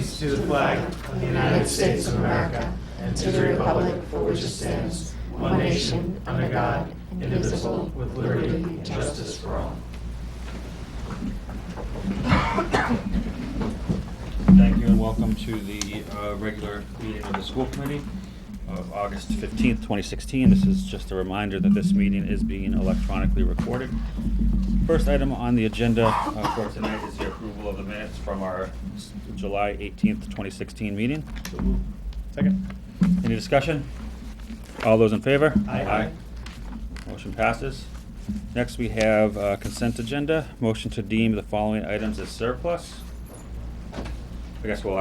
allegiance to the flag of the United States of America and to the republic for which it stands, one nation, under God, indivisible, with liberty and justice for all. Thank you and welcome to the regular meeting of the school committee of August 15th, 2016. This is just a reminder that this meeting is being electronically recorded. First item on the agenda for tonight is the approval of the minutes from our July 18th, 2016 meeting. Second. Any discussion? All those in favor? Aye. Motion passes. Next we have consent agenda. Motion to deem the following items as surplus. I guess we'll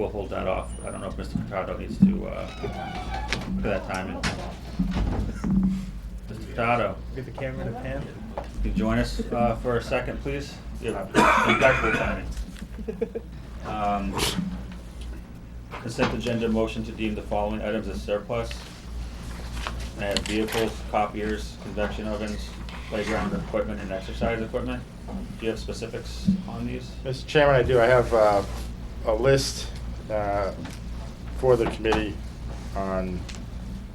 hold that off. I don't know if Mr. Picardo needs to look at that timing. Mr. Picardo, Get the camera and a pen. can you join us for a second, please? Impeccable timing. Consent agenda, motion to deem the following items as surplus. I have vehicles, copiers, convection ovens, playground equipment, and exercise equipment. Do you have specifics on these? Mr. Chairman, I do. I have a list for the committee on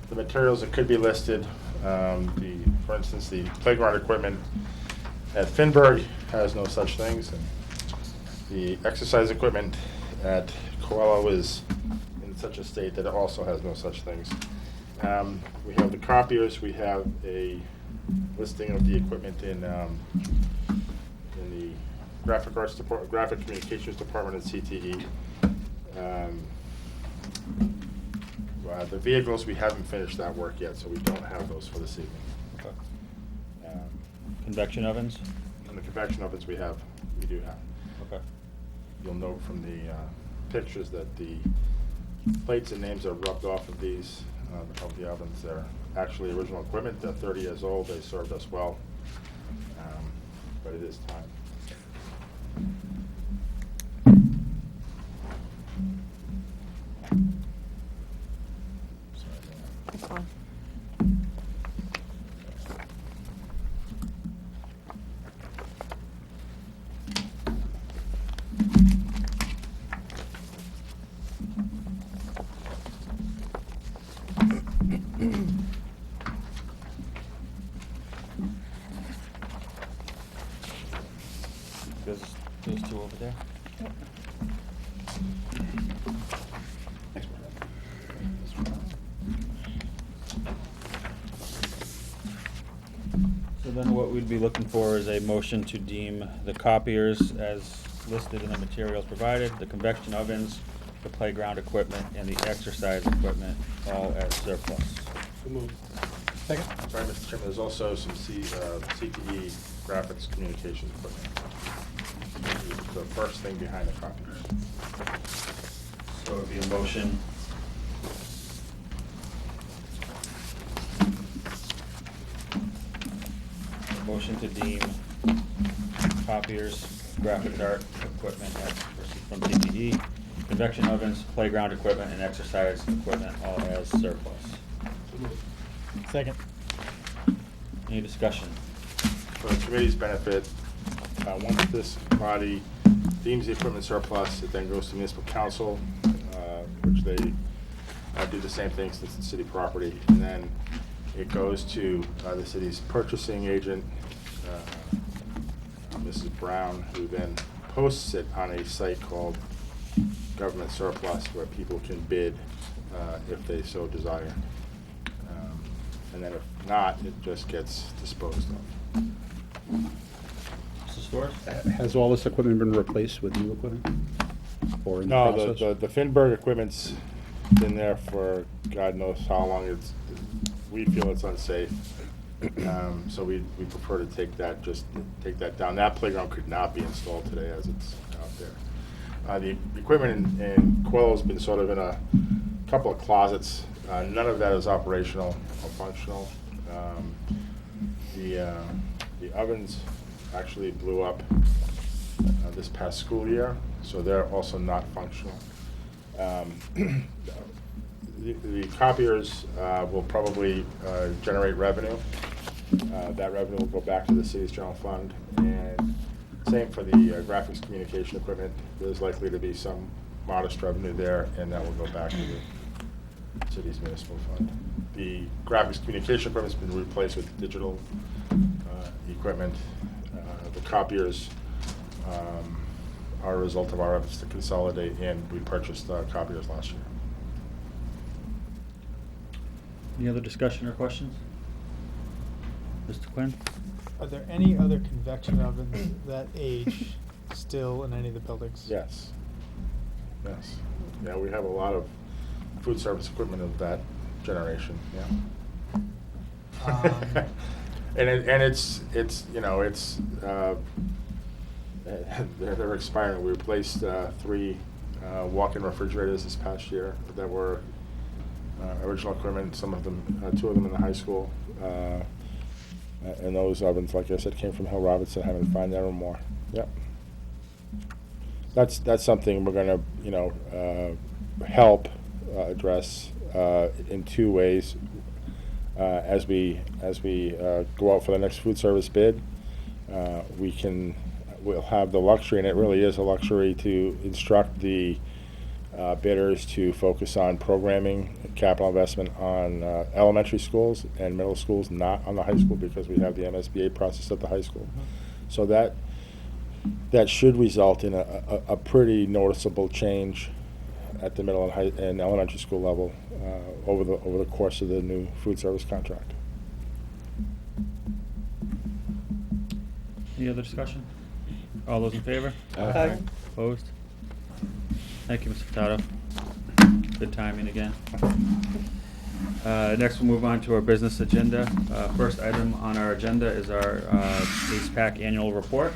the materials that could be listed. For instance, the playground equipment at Finberg has no such things. And the exercise equipment at Coelho is in such a state that it also has no such things. We have the copiers. We have a listing of the equipment in the graphic arts department, graphic communications department at CTE. The vehicles, we haven't finished that work yet, so we don't have those for this evening. Okay. Convection ovens? And the convection ovens we do have. Okay. You'll note from the pictures that the plates and names are rubbed off of these, of the ovens. They're actually original equipment. They're 30 years old. They served us well, but it is time. That's fine. Those two over there? So then what we'd be looking for is a motion to deem the copiers as listed in the materials provided, the convection ovens, the playground equipment, and the exercise equipment all as surplus. Second. Sorry, Mr. Chairman, there's also some CTE graphics communications equipment. The first thing behind the copiers. So it would be a motion. A motion to deem copiers, graphic art equipment from CTE, convection ovens, playground equipment, and exercise equipment all as surplus. Second. Any discussion? For the committee's benefit, once this body deems the equipment surplus, it then goes to municipal council, which they do the same thing since it's city property, and then it goes to the city's purchasing agent, Mrs. Brown, who then posts it on a site called Government Surplus, where people can bid if they so desire. And then if not, it just gets disposed of. Mr. Storrs? Has all this equipment been replaced with new equipment? Or in the No, process? the Finberg equipment's been there for God knows how long. We feel it's unsafe. So we prefer to take that down. That playground could not be installed today as it's out there. The equipment in Coelho's been sort of in a couple of closets. None of that is operational or functional. The ovens actually blew up this past school year, so they're also not functional. The copiers will probably generate revenue. That revenue will go back to the city's general fund, and same for the graphics communication equipment. There's likely to be some modest revenue there, and that will go back to the city's municipal fund. The graphics communication equipment's been replaced with digital equipment. The copiers are a result of our efforts to consolidate, and we purchased copiers last year. Any other discussion or questions? Mr. Quinn? Are there any other convection ovens that age still in any of the buildings? Yes. Yes. Yeah, we have a lot of food service equipment of that generation, yeah. It's you know, it's they're expiring. We replaced 3 walk-in refrigerators this past year that were original equipment. Some of them, 2 of them in the high school, and those ovens, like I said, came from Hill Robinson. Haven't found there more. Yep. That's something we're gonna, you know, help address in 2 ways. As we go out for the next food service bid, we'll have the luxury, and it really is a luxury, to instruct the bidders to focus on programming capital investment on elementary schools and middle schools, not on the high school, because we have the MSBA process at the high school. So that should result in a pretty noticeable change at the middle and elementary school level over the course of the new food service contract. Any other discussion? All those in favor? Aye. Opposed? Thank you, Mr. Furtado. Good timing again. Next, we'll move on to our business agenda. First item on our agenda is our ACEPAC annual report.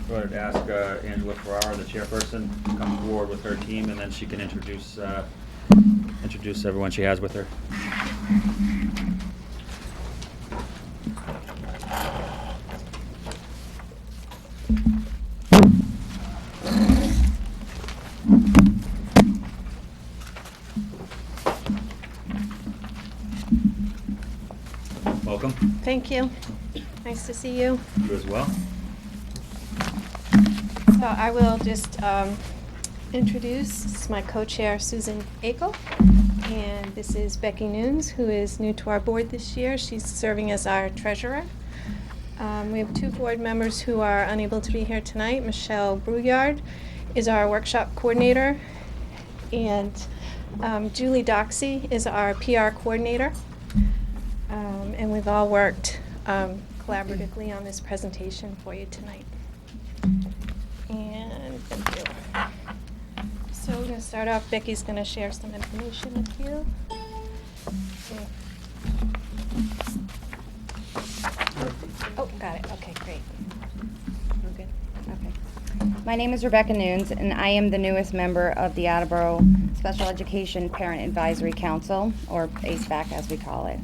Go ahead and ask Angela Ferrara, the chairperson, to come forward with her team, and then she can introduce everyone she has with her. Welcome. Thank you. Nice to see you. You as well. So I will just introduce, this is my co-chair, Susan Akel, and this is Becky Nunes, who is new to our board this year. She's serving as our treasurer. We have 2 board members who are unable to be here tonight. Michelle Brouillard is our workshop coordinator, and Julie Doxey is our PR coordinator. And we've all worked collaboratively on this presentation for you tonight. And thank you. So we're going to start off. Becky's going to share some information with you. Okay. Oh, got it. Okay, great. We're good. Okay. My name is Rebecca Nunes, and I am the newest member of the Attleboro Special Education Parent Advisory Council, or ACEPAC as we call it.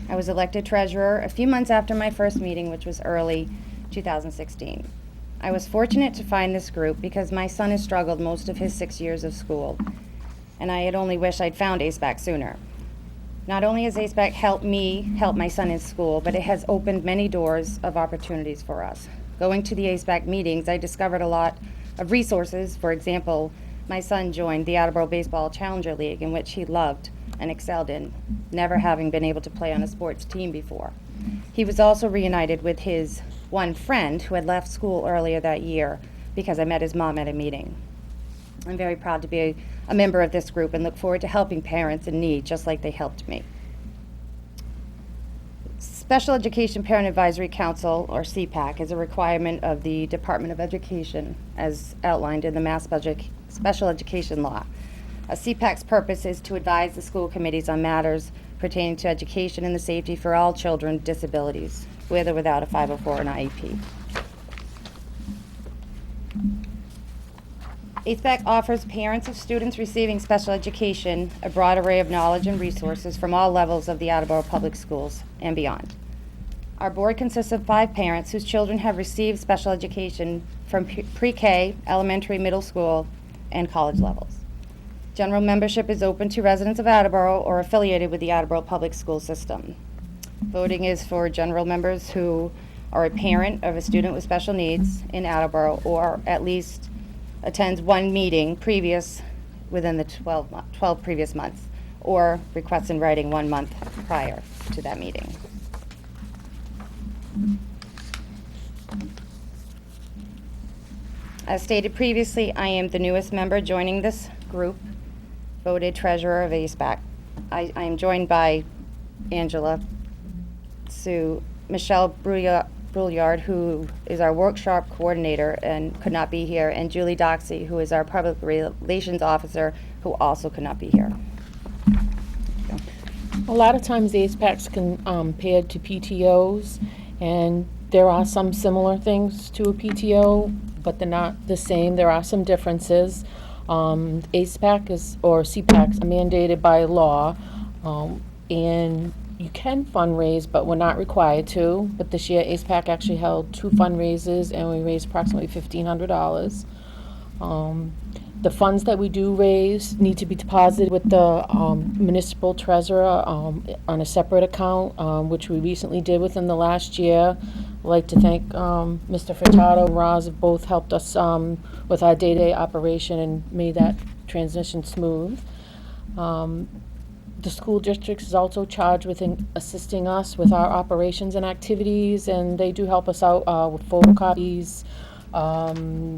I was elected treasurer a few months after my first meeting, which was early 2016. I was fortunate to find this group because my son has struggled most of his 6 years of school, and I had only wished I'd found ACEPAC sooner. Not only has ACEPAC helped me help my son in school, but it has opened many doors of opportunities for us. Going to the ACEPAC meetings, I discovered a lot of resources. For example, my son joined the Attleboro Baseball Challenger League, in which he loved and excelled in, never having been able to play on a sports team before. He was also reunited with his one friend who had left school earlier that year because I met his mom at a meeting. I'm very proud to be a member of this group and look forward to helping parents in need just like they helped me. Special Education Parent Advisory Council, or CPAC, is a requirement of the Department of Education as outlined in the Mass Special Education Law. A CPAC's purpose is to advise the school committees on matters pertaining to education and the safety for all children with disabilities, with or without a 504 and IEP. ACEPAC offers parents of students receiving special education a broad array of knowledge and resources from all levels of the Attleboro Public Schools and beyond. Our board consists of 5 parents whose children have received special education from pre-K, elementary, middle school, and college levels. General membership is open to residents of Attleboro or affiliated with the Attleboro Public School System. Voting is for general members who are a parent of a student with special needs in Attleboro or at least attends one meeting previous within the 12 previous months, or request in writing 1 month prior to that meeting. As stated previously, I am the newest member joining this group, voted treasurer of ASPAC. I am joined by Angela, Sue, Michelle Brouillard, who is our workshop coordinator and could not be here, and Julie Doxey, who is our public relations officer, who also could not be here. A lot of times the ASPACs can paired to PTOs, and there are some similar things to a PTO, but they're not the same. There are some differences. ASPAC or CPACs are mandated by law, and you can fundraise, but we're not required to. But this year, ASPAC actually held 2 fundraisers, and we raised approximately $1,500. The funds that we do raise need to be deposited with the municipal treasurer on a separate account, which we recently did within the last year. I'd like to thank Mr. Furtado and Roz have both helped us with our day-to-day operation and made that transition smooth. The school district is also charged with assisting us with our operations and activities, and they do help us out with photocopies,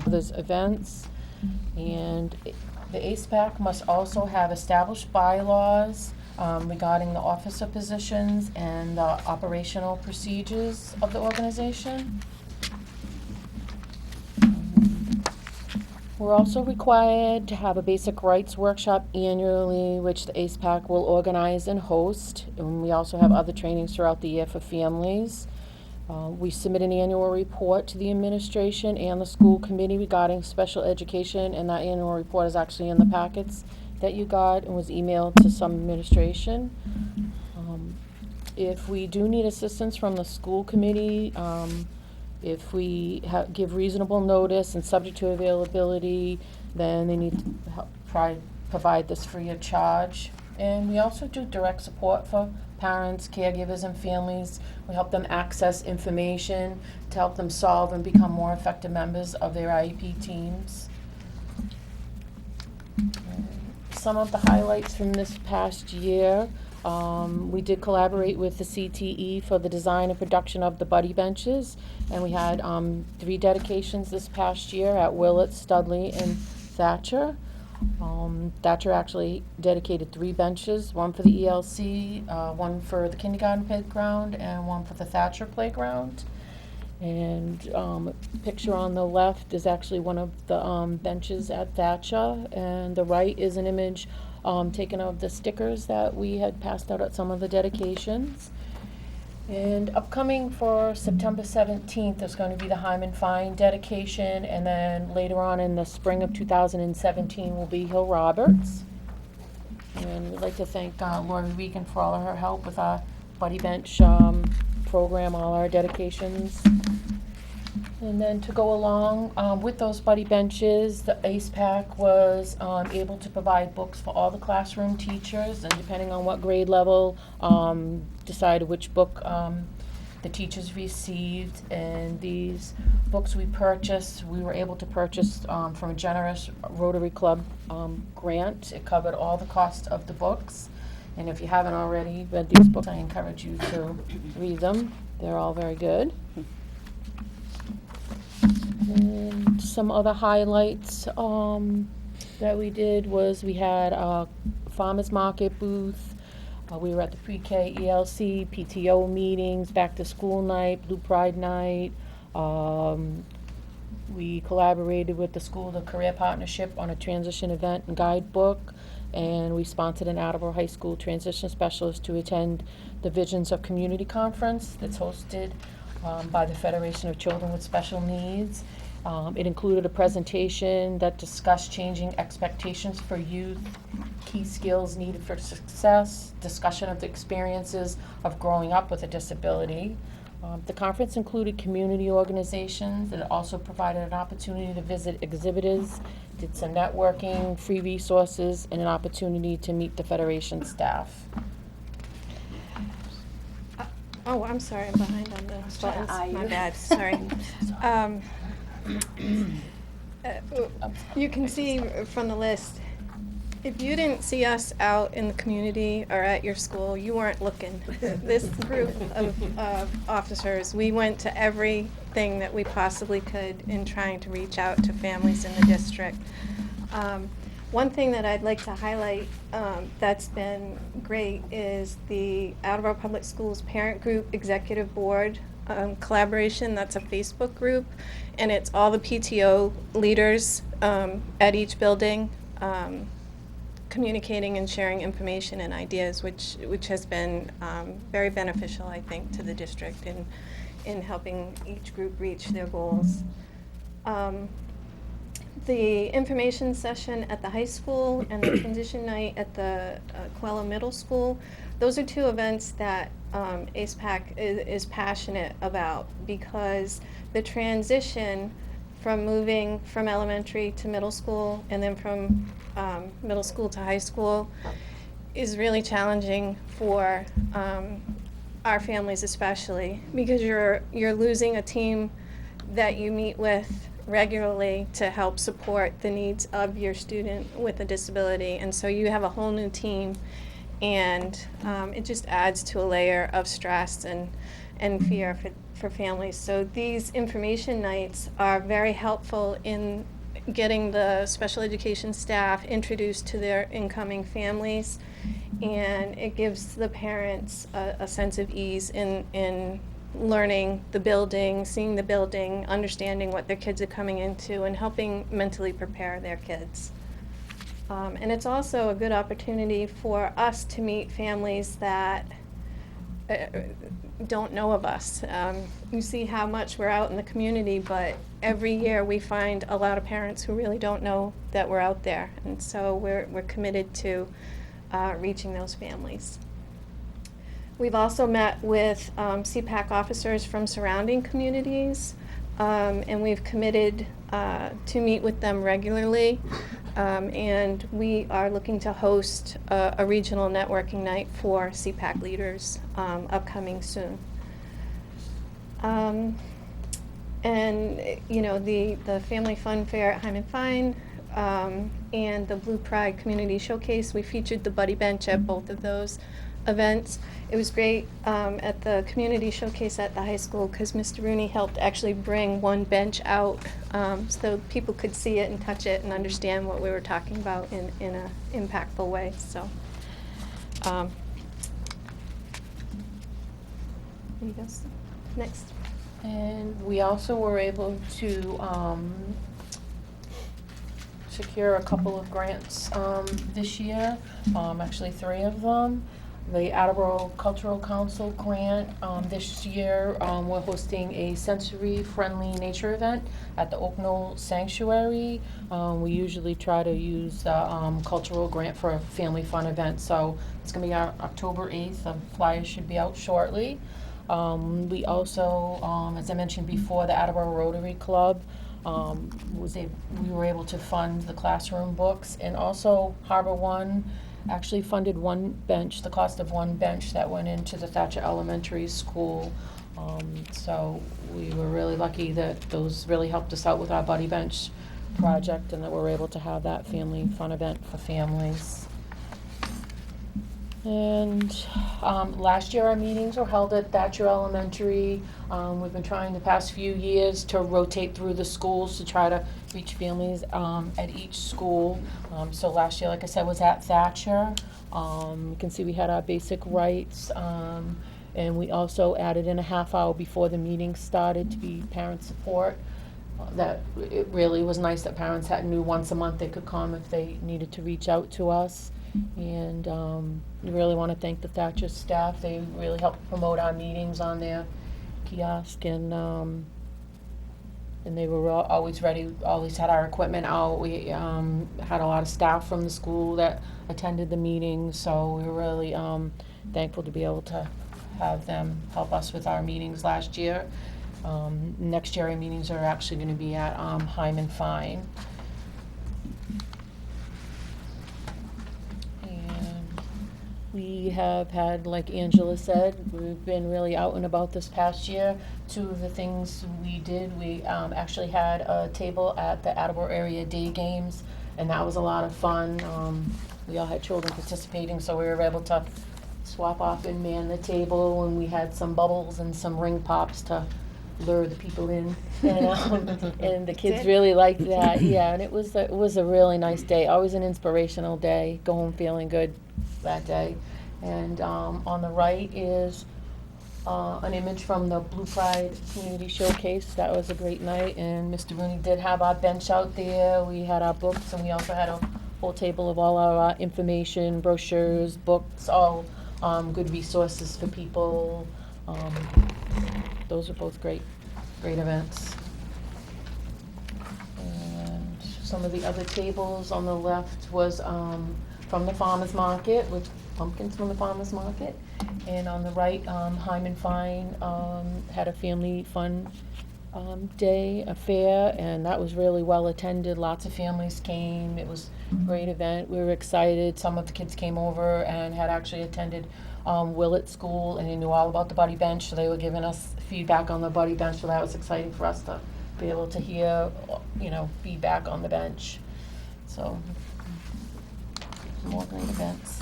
there's events. And the ASPAC must also have established bylaws regarding the officer positions and the operational procedures of the organization. We're also required to have a basic rights workshop annually, which the ASPAC will organize and host. And we also have other trainings throughout the year for families. We submit an annual report to the administration and the school committee regarding special education, and that annual report is actually in the packets that you got and was emailed to some administration. If we do need assistance from the school committee, if we give reasonable notice and subject to availability, then they need to provide this free of charge. And we also do direct support for parents, caregivers, and families. We help them access information to help them solve and become more effective members of their IEP teams. Some of the highlights from this past year, we did collaborate with the CTE for the design and production of the buddy benches, and we had 3 dedications this past year at Willett, Studley, and Thatcher. Thatcher actually dedicated 3 benches, one for the ELC, one for the kindergarten playground, and one for the Thatcher playground. And the picture on the left is actually one of the benches at Thatcher, and the right is an image taken of the stickers that we had passed out at some of the dedications. And upcoming for September 17th is going to be the Hyman Fine dedication, and then later on in the spring of 2017 will be Hill Roberts. And we'd like to thank Lori Regan for all of her help with our Buddy Bench program, all our dedications. And then to go along with those buddy benches, the ASPAC was able to provide books for all the classroom teachers, and depending on what grade level, decide which book the teachers received. And these books we purchased, we were able to purchase from a generous Rotary Club grant. It covered all the cost of the books. And if you haven't already read these books, I encourage you to read them. They're all very good. And some other highlights that we did was we had a farmers market booth. We were at the pre-K, ELC, PTO meetings, back to school night, Blue Pride night. We collaborated with the school, the career partnership, on a transition event and guidebook. And we sponsored an Attleboro High School transition specialist to attend the Visions of Community Conference that's hosted by the Federation of Children with Special Needs. It included a presentation that discussed changing expectations for youth, key skills needed for success, discussion of the experiences of growing up with a disability. The conference included community organizations, and it also provided an opportunity to visit exhibitors, did some networking, free resources, and an opportunity to meet the Federation staff. Oh, I'm sorry, I'm behind on the buttons. My bad, sorry. You can see from the list, If you didn't see us out in the community or at your school, you weren't looking. This group of officers, we went to everything that we possibly could in trying to reach out to families in the district. One thing that I'd like to highlight that's been great is the Attleboro Public Schools Parent Group Executive Board collaboration. That's a Facebook group, and it's all the PTO leaders at each building communicating and sharing information and ideas, which has been very beneficial, I think, to the district in helping each group reach their goals. The information session at the high school and the transition night at the Coelho Middle School, those are two events that ACEPAC is passionate about, because the transition from moving from elementary to middle school and then from middle school to high school is really challenging for our families, especially because you're losing a team that you meet with regularly to help support the needs of your student with a disability, and so you have a whole new team, and it just adds to a layer of stress and fear for families. So these information nights are very helpful in getting the special education staff introduced to their incoming families, and it gives the parents a sense of ease in learning the building, seeing the building, understanding what their kids are coming into, and helping mentally prepare their kids. And it's also a good opportunity for us to meet families that don't know of us. You see how much we're out in the community, but every year we find a lot of parents who really don't know that we're out there, and so we're committed to reaching those families. We've also met with CPAC officers from surrounding communities, and we've committed to meet with them regularly, and we are looking to host a regional networking night for CPAC leaders upcoming soon. And you know, the Family Fun Fair at Hyman Fine and the Blue Pride Community Showcase, we featured the Buddy Bench at both of those events. It was great at the community showcase at the high school because Mr. Rooney helped actually bring one bench out so people could see it and touch it and understand what we were talking about in an impactful way. So there you go. Next. And we also were able to secure a couple of grants this year, actually 3 of them. The Attleboro Cultural Council grant this year, we're hosting a sensory-friendly nature event at the Oak Knoll Sanctuary. We usually try to use the cultural grant for a family fun event, so it's going to be October 8th. The flyers should be out shortly. We also, as I mentioned before, the Attleboro Rotary Club we were able to fund the classroom books, and also Harbor One actually funded one bench, the cost of one bench that went into the Thatcher Elementary School. So we were really lucky that those really helped us out with our Buddy Bench project, and that we were able to have that family fun event for families. And last year our meetings were held at Thatcher Elementary. We've been trying the past few years to rotate through the schools to try to reach families at each school. So last year, like I said, was at Thatcher. You can see we had our basic rights, and we also added in a half hour before the meeting started to be parent support. That it really was nice that parents knew once a month they could come if they needed to reach out to us. And we really want to thank the Thatcher staff. They really helped promote our meetings on their kiosk, and they were always ready, always had our equipment out. We had a lot of staff from the school that attended the meetings, so we were really thankful to be able to have them help us with our meetings last year. Next year our meetings are actually going to be at Hyman Fine. We have had, like Angela said, we've been really out and about this past year. 2 of the things we did, we actually had a table at the Attleboro Area Day Games and that was a lot of fun. We all had children participating, so we were able to swap off and man the table, and we had some bubbles and some ring pops to lure the people in, and the kids Did? really liked that. Yeah, and it was a really nice day. Always an inspirational day. Go home feeling good that day. And on the right is an image from the Blue Pride Community Showcase. That was a great night, and Mr. Rooney did have our bench out there. We had our books, and we also had a whole table of all our information, brochures, books, all good resources for people. Those are both great events. And some of the other tables on the left was from the farmer's market, with pumpkins from the farmer's market. And on the right, Hyman Fine had a family fun day, a fair, and that was really well attended. Lots of families came. It was a great event. We were excited. Some of the kids came over and had actually attended Willett School, and they knew all about the buddy bench, so they were giving us feedback on the buddy bench, so that was exciting for us to be able to hear, feedback on the bench. So, more great events.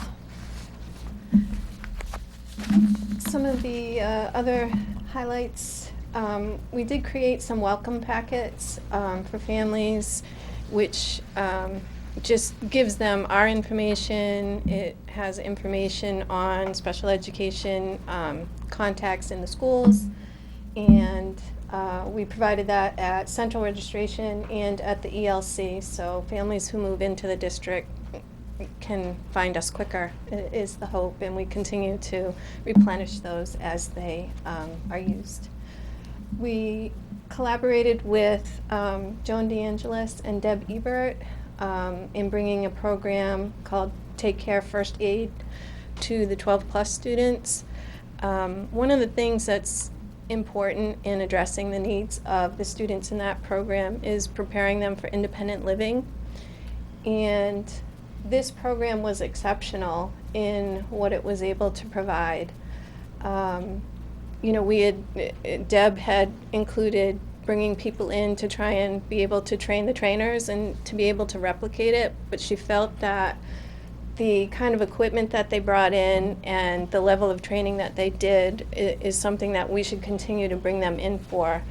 Some of the other highlights, we did create some welcome packets for families, which just gives them our information. It has information on special education contacts in the schools, and we provided that at central registration and at the ELC, so families who move into the district can find us quicker is the hope, and we continue to replenish those as they are used. We collaborated with Joan DeAngelis and Deb Ebert in bringing a program called Take Care First Aid to the 12+ students. One of the things that's important in addressing the needs of the students in that program is preparing them for independent living, and this program was exceptional in what it was able to provide. Deb had included bringing people in to try and be able to train the trainers and to be able to replicate it, but she felt that the kind of equipment that they brought in and the level of training that they did is something that we should continue to bring them in for.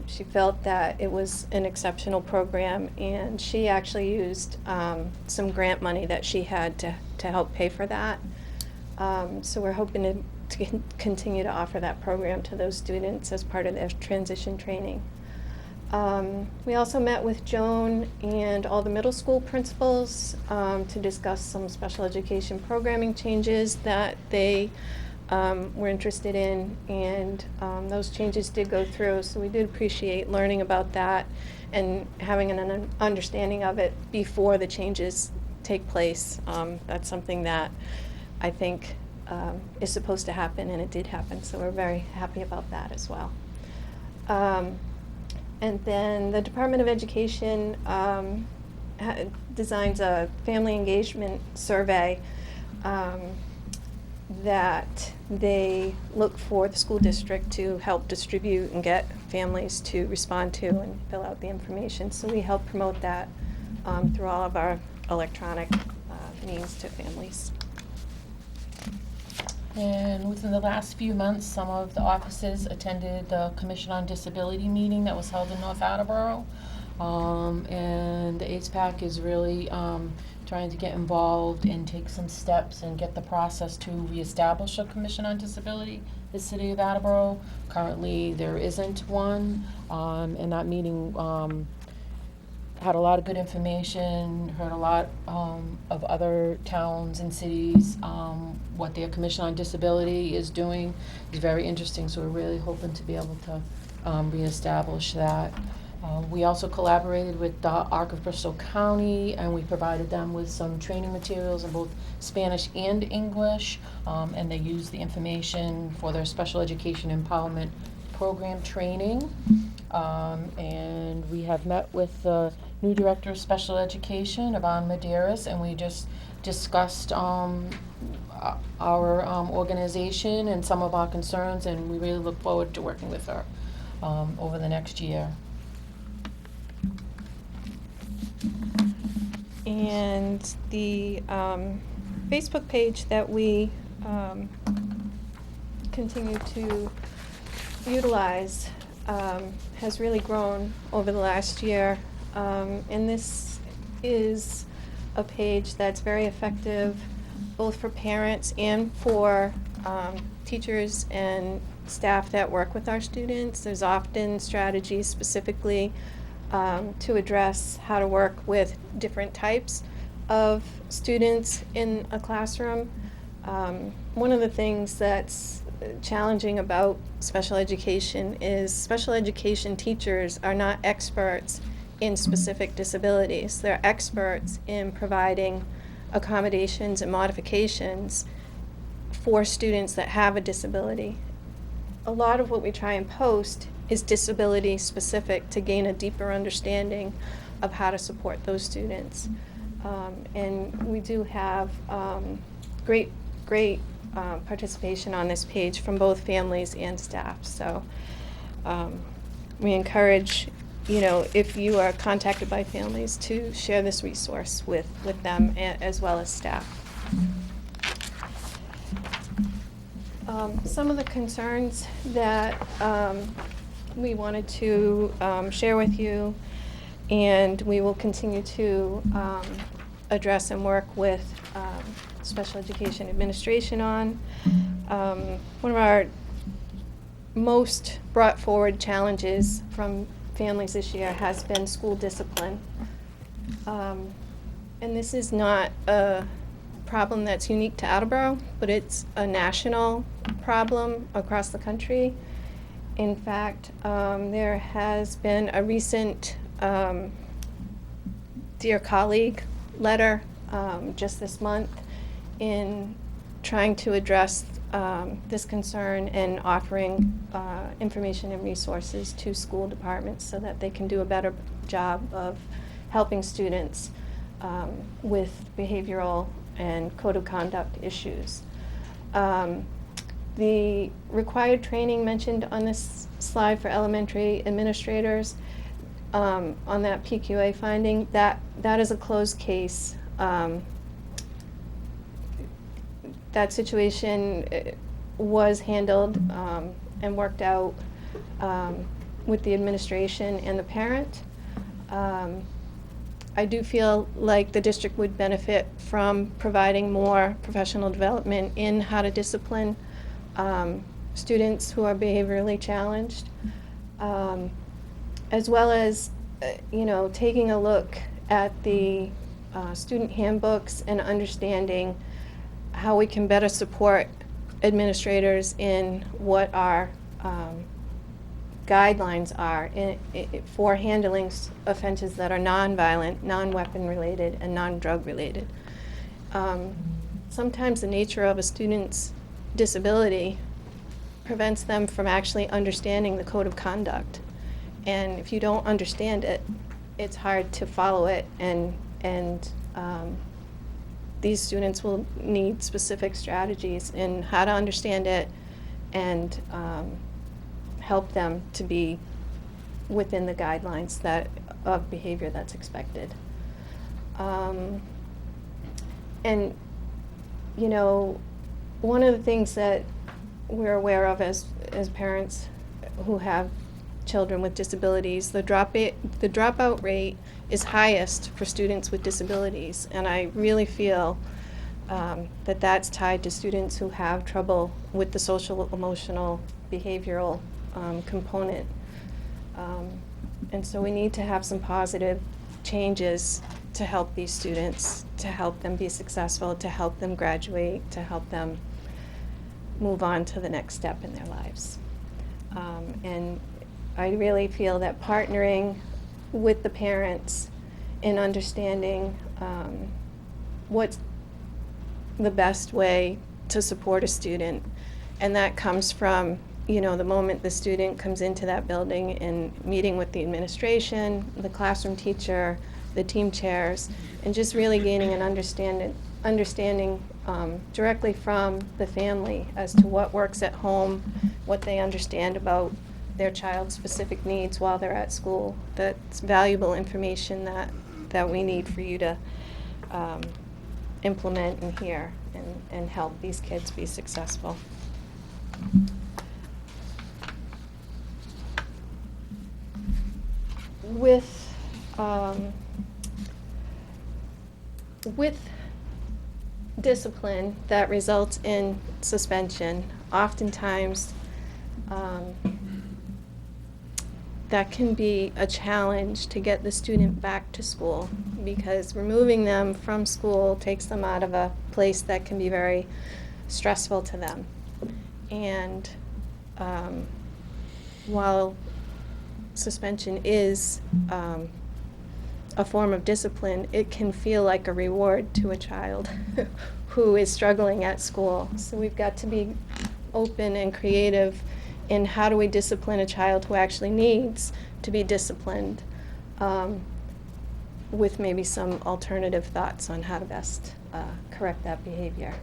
She felt that it was an exceptional program, and she actually used some grant money that she had to help pay for that. So we're hoping to continue to offer that program to those students as part of their transition training. We also met with Joan and all the middle school principals to discuss some special education programming changes that they were interested in, and those changes did go through, so we did appreciate learning about that and having an understanding of it before the changes take place. That's something that I think is supposed to happen, and it did happen, so we're very happy about that as well. And then the Department of Education designs a family engagement survey that they look for the school district to help distribute and get families to respond to and fill out the information. So we help promote that through all of our electronic means to families. And within the last few months, some of the offices attended the Commission on Disability meeting that was held in North Attleboro. And the ACE-PAC is really trying to get involved and take some steps and get the process to reestablish a Commission on Disability in the city of Attleboro. Currently, there isn't one, and that meeting had a lot of good information, heard a lot of other towns and cities, what their Commission on Disability is doing is very interesting, so we're really hoping to be able to reestablish that. We also collaborated with the ARC of Bristol County, and we provided them with some training materials in both Spanish and English, and they used the information for their special education empowerment program training. And we have met with the new Director of Special Education, Yvonne Medeiros, and we just discussed our organization and some of our concerns, and we really look forward to working with her over the next year. And the Facebook page that we continue to utilize has really grown over the last year. And this is a page that's very effective both for parents and for teachers and staff that work with our students. There's often strategies specifically to address how to work with different types of students in a classroom. One of the things that's challenging about special education is special education teachers are not experts in specific disabilities. They're experts in providing accommodations and modifications for students that have a disability. A lot of what we try and post is disability specific to gain a deeper understanding of how to support those students. And we do have great participation on this page from both families and staff. So we encourage, if you are contacted by families, to share this resource with them as well as staff. Some of the concerns that we wanted to share with you, and we will continue to address and work with special education administration on. One of our most brought forward challenges from families this year has been school discipline. And this is not a problem that's unique to Attleboro, but it's a national problem across the country. In fact, there has been a recent Dear Colleague letter just this month in trying to address this concern and offering information and resources to school departments so that they can do a better job of helping students with behavioral and code of conduct issues. The required training mentioned on this slide for elementary administrators, on that PQA finding, that is a closed case. That situation was handled and worked out with the administration and the parent. I do feel like the district would benefit from providing more professional development in how to discipline students who are behaviorally challenged, as well as taking a look at the student handbooks and understanding how we can better support administrators in what our guidelines are for handling offenses that are non-violent, non-weapon related, and non-drug related. Sometimes the nature of a student's disability prevents them from actually understanding the code of conduct. And if you don't understand it, it's hard to follow it, and these students will need specific strategies in how to understand it and help them to be within the guidelines of behavior that's expected. And one of the things that we're aware of as parents who have children with disabilities, the dropout rate is highest for students with disabilities, and I really feel that that's tied to students who have trouble with the social, emotional, behavioral component. And so we need to have some positive changes to help these students, to help them be successful, to help them graduate, to help them move on to the next step in their lives. And I really feel that partnering with the parents in understanding what's the best way to support a student, and that comes from the moment the student comes into that building and meeting with the administration, the classroom teacher, the team chairs, and just really gaining an understanding directly from the family as to what works at home, what they understand about their child's specific needs while they're at school. That's valuable information that we need for you to implement in here and help these kids be successful. With discipline that results in suspension, oftentimes that can be a challenge to get the student back to school, because removing them from school takes them out of a place that can be very stressful to them. And while suspension is a form of discipline, it can feel like a reward to a child who is struggling at school. So we've got to be open and creative in how do we discipline a child who actually needs to be disciplined, with maybe some alternative thoughts on how to best correct that behavior.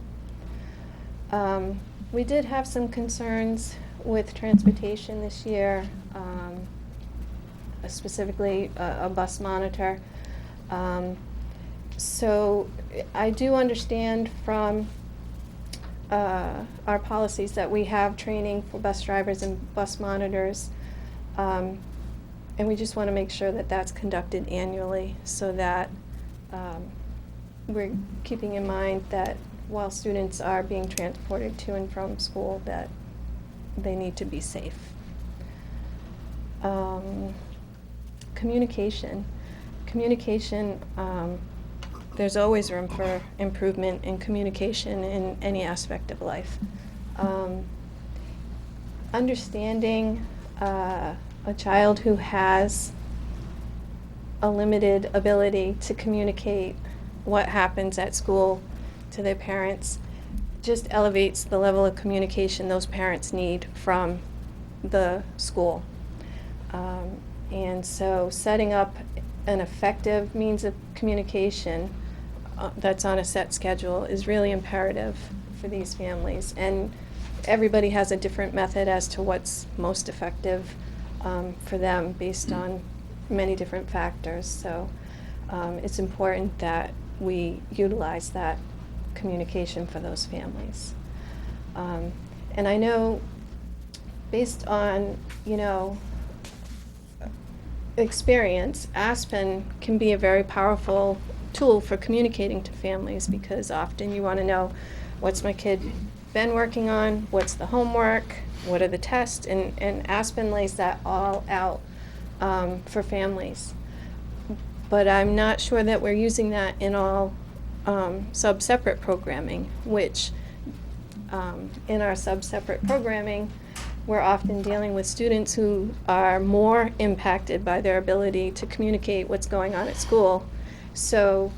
We did have some concerns with transportation this year, specifically a bus monitor. So I do understand from our policies that we have training for bus drivers and bus monitors, and we just want to make sure that that's conducted annually, so that we're keeping in mind that while students are being transported to and from school, that they need to be safe. Communication. There's always room for improvement in communication in any aspect of life. Understanding a child who has a limited ability to communicate what happens at school to their parents just elevates the level of communication those parents need from the school. And so setting up an effective means of communication that's on a set schedule is really imperative for these families. And everybody has a different method as to what's most effective for them based on many different factors. So it's important that we utilize that communication for those families. And I know, based on, experience, Aspen can be a very powerful tool for communicating to families, because often you want to know, what's my kid been working on, what's the homework, what are the tests, and Aspen lays that all out for families. But I'm not sure that we're using that in all sub-separate programming, which in our sub-separate programming, we're often dealing with students who are more impacted by their ability to communicate what's going on at school. So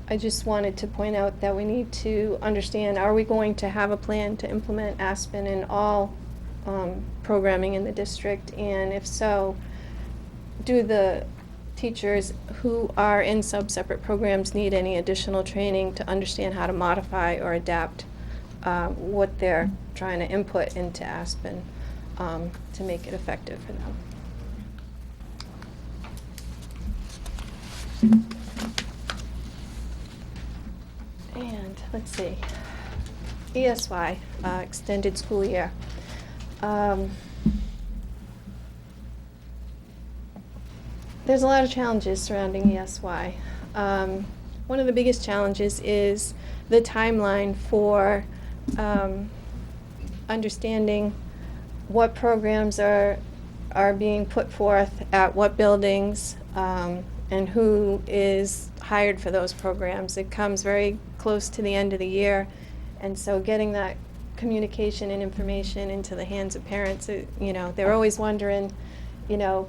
I just wanted to point out that we need to understand, are we going to have a plan to implement Aspen in all programming in the district? And if so, do the teachers who are in sub-separate programs need any additional training to understand how to modify or adapt what they're trying to input into Aspen to make it effective for them? And let's see, ESY, extended school year. There's a lot of challenges surrounding ESY. One of the biggest challenges is the timeline for understanding what programs are being put forth at what buildings, and who is hired for those programs. It comes very close to the end of the year, and so getting that communication and information into the hands of parents, they're always wondering,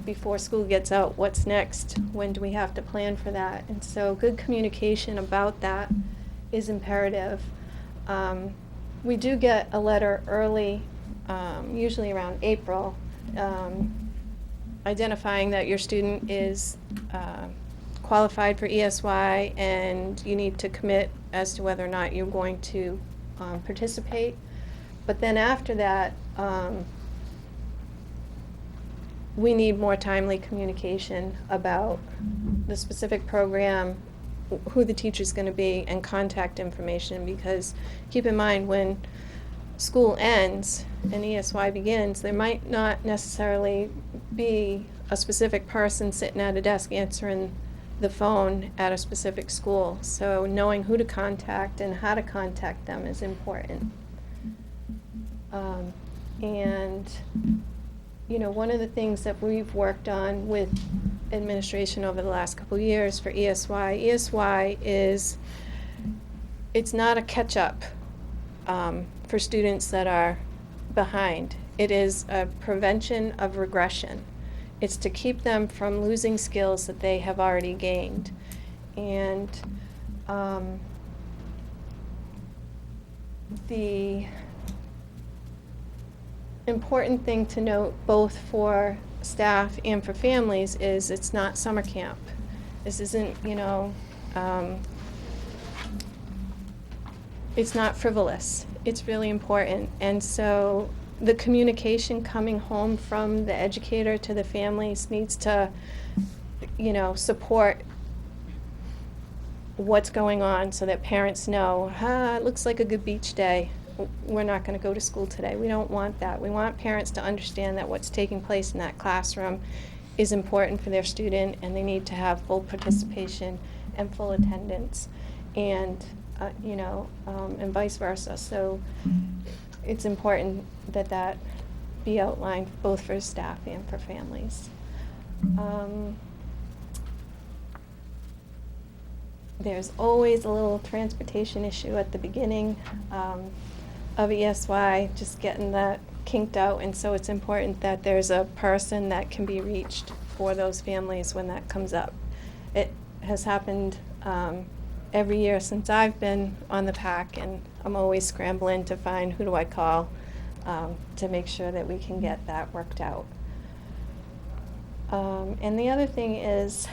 before school gets out, what's next? When do we have to plan for that? And so good communication about that is imperative. We do get a letter early, usually around April, identifying that your student is qualified for ESY and you need to commit as to whether or not you're going to participate. But then after that, we need more timely communication about the specific program, who the teacher's going to be and contact information, because keep in mind when school ends and ESY begins, there might not necessarily be a specific person sitting at a desk answering the phone at a specific school. So knowing who to contact and how to contact them is important. And you know, one of the things that we've worked on with administration over the last couple of years for ESY is, it's not a catch-up for students that are behind. It is a prevention of regression. It's to keep them from losing skills that they have already gained. And the important thing to note, both for staff and for families, is it's not summer camp. This isn't, you know, it's not frivolous. It's really important. And so the communication coming home from the educator to the families needs to, you know, support what's going on so that parents know, it looks like a good beach day. We're not going to go to school today. We don't want that. We want parents to understand that what's taking place in that classroom is important for their student, and they need to have full participation and full attendance, and you know, and vice versa. So it's important that that be outlined both for staff and for families. There's always a little transportation issue at the beginning of ESY, just getting that kinked out, and so it's important that there's a person that can be reached for those families when that comes up. It has happened every year since I've been on the PAC, and I'm always scrambling to find who do I call to make sure that we can get that worked out. And the other thing is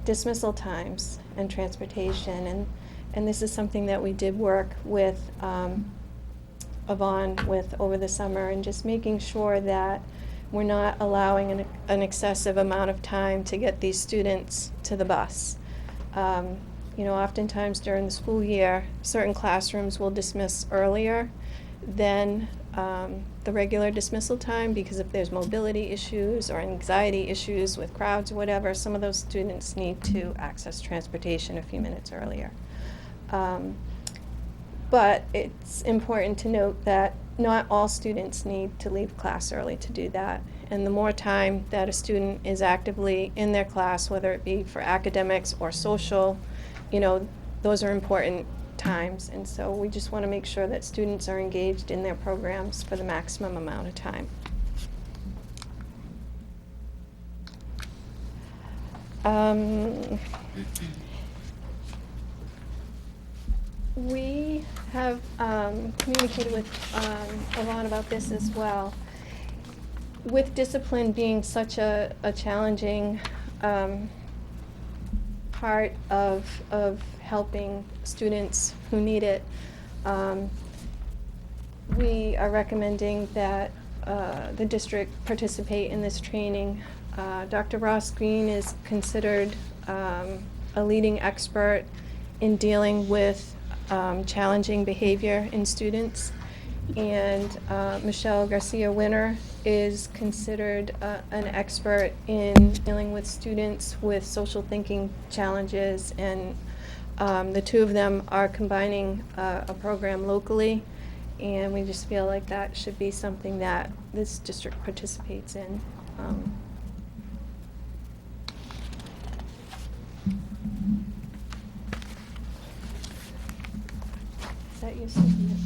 dismissal times and transportation, and this is something that we did work with Yvonne with over the summer, and just making sure that we're not allowing an excessive amount of time to get these students to the bus. You know, oftentimes during the school year, certain classrooms will dismiss earlier than the regular dismissal time, because if there's mobility issues or anxiety issues with crowds or whatever, some of those students need to access transportation a few minutes earlier. But it's important to note that not all students need to leave class early to do that. And the more time that a student is actively in their class, whether it be for academics or social, you know, those are important times. And so we just want to make sure that students are engaged in their programs for the maximum amount of time. We have communicated with Yvonne about this as well. With discipline being such a challenging part of helping students who need it, we are recommending that the district participate in this training. Dr. Ross Green is considered a leading expert in dealing with challenging behavior in students, and Michelle Garcia Winter is considered an expert in dealing with students with social thinking challenges, and the two of them are combining a program locally, and we just feel like that should be something that this district participates in. Is that you, Sophia?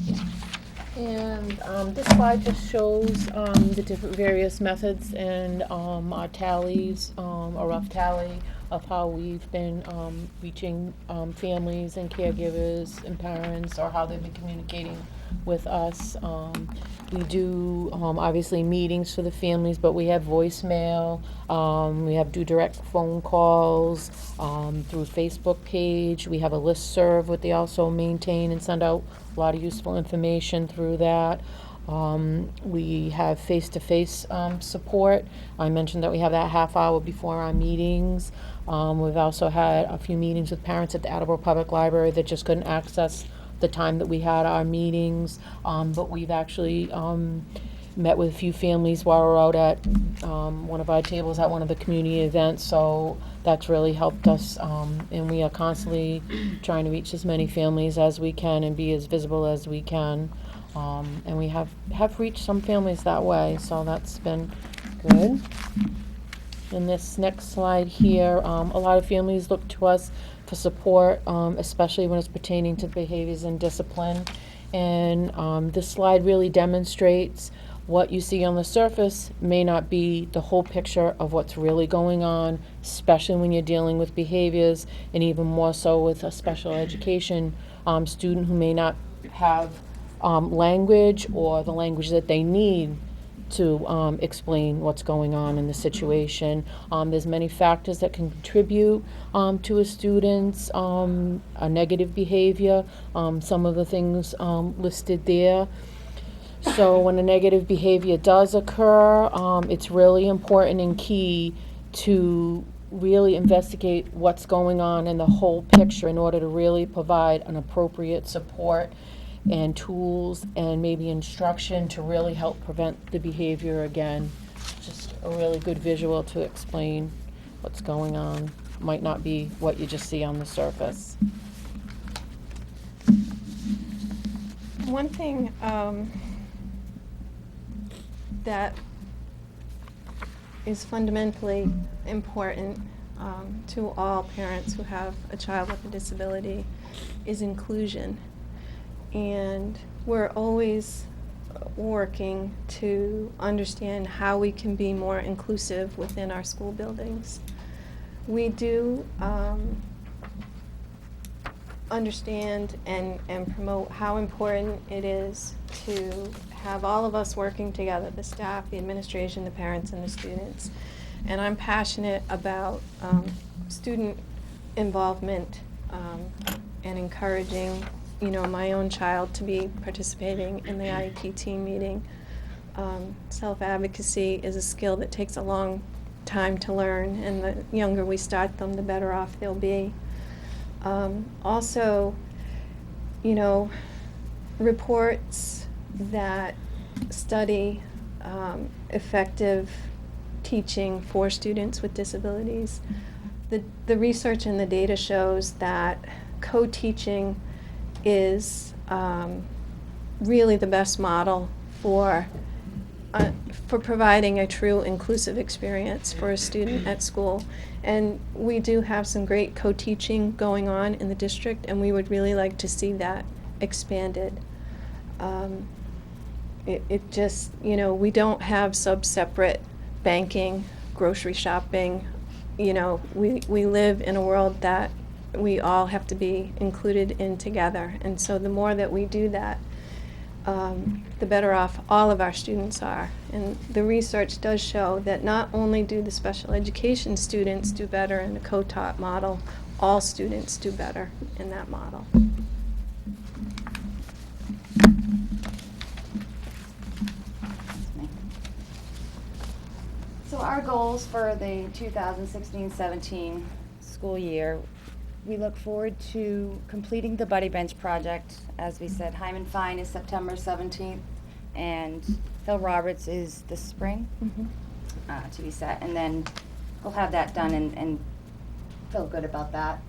Yeah. And this slide just shows the different various methods and our tallies, a rough tally of how we've been reaching families and caregivers and parents, or how they've been communicating with us. We do obviously meetings for the families, but we have voicemail, we do direct phone calls through Facebook page. We have a listserv that they also maintain and send out a lot of useful information through that. We have face-to-face support. I mentioned that we have that half hour before our meetings. We've also had a few meetings with parents at the Attleboro Public Library that just couldn't access the time that we had our meetings. But we've actually met with a few families while we're out at one of our tables at one of the community events. So that's really helped us. And we are constantly trying to reach as many families as we can and be as visible as we can. And we have reached some families that way, so that's been good. In this next slide here, a lot of families look to us for support, especially when it's pertaining to behaviors and discipline. And this slide really demonstrates what you see on the surface may not be the whole picture of what's really going on, especially when you're dealing with behaviors, and even more so with a special education student who may not have language or the language that they need to explain what's going on in the situation. There's many factors that can contribute to a student's a negative behavior. Some of the things listed there. So when a negative behavior does occur, it's really important and key to really investigate what's going on in the whole picture in order to really provide an appropriate support and tools and maybe instruction to really help prevent the behavior again. Just a really good visual to explain what's going on. Might not be what you just see on the surface. One thing that is fundamentally important to all parents who have a child with a disability is inclusion. And we're always working to understand how we can be more inclusive within our school buildings. We do understand and promote how important it is to have all of us working together, the staff, the administration, the parents, and the students. And I'm passionate about student involvement and encouraging, you know, my own child to be participating in the IEP team meeting. Self-advocacy is a skill that takes a long time to learn, and the younger we start them, the better off they'll be. Also, you know, reports that study effective teaching for students with disabilities. The research and the data shows that co-teaching is really the best model for providing a true inclusive experience for a student at school. And we do have some great co-teaching going on in the district, and we would really like to see that expanded. It just, you know, we don't have sub-separate banking, grocery shopping. You know, we live in a world that we all have to be included in together. And so the more that we do that, the better off all of our students are. And the research does show that not only do the special education students do better in the co-taught model, all students do better in that model. So our goals for the 2016-17 school year, we look forward to completing the Buddy Bench project. As we said, Hyman Fine is September 17th, and Phil Roberts is this spring to be set. And then we'll have that done and feel good about that.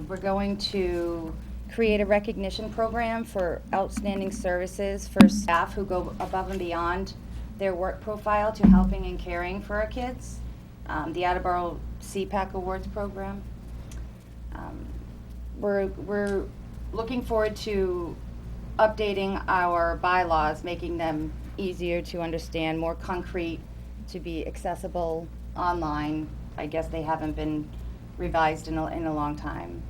We're going to create a recognition program for outstanding services for staff who go above and beyond their work profile to helping and caring for our kids. The Attleboro CPAC Awards program. We're looking forward to updating our bylaws, making them easier to understand, more concrete, to be accessible online. I guess they haven't been revised in a long time.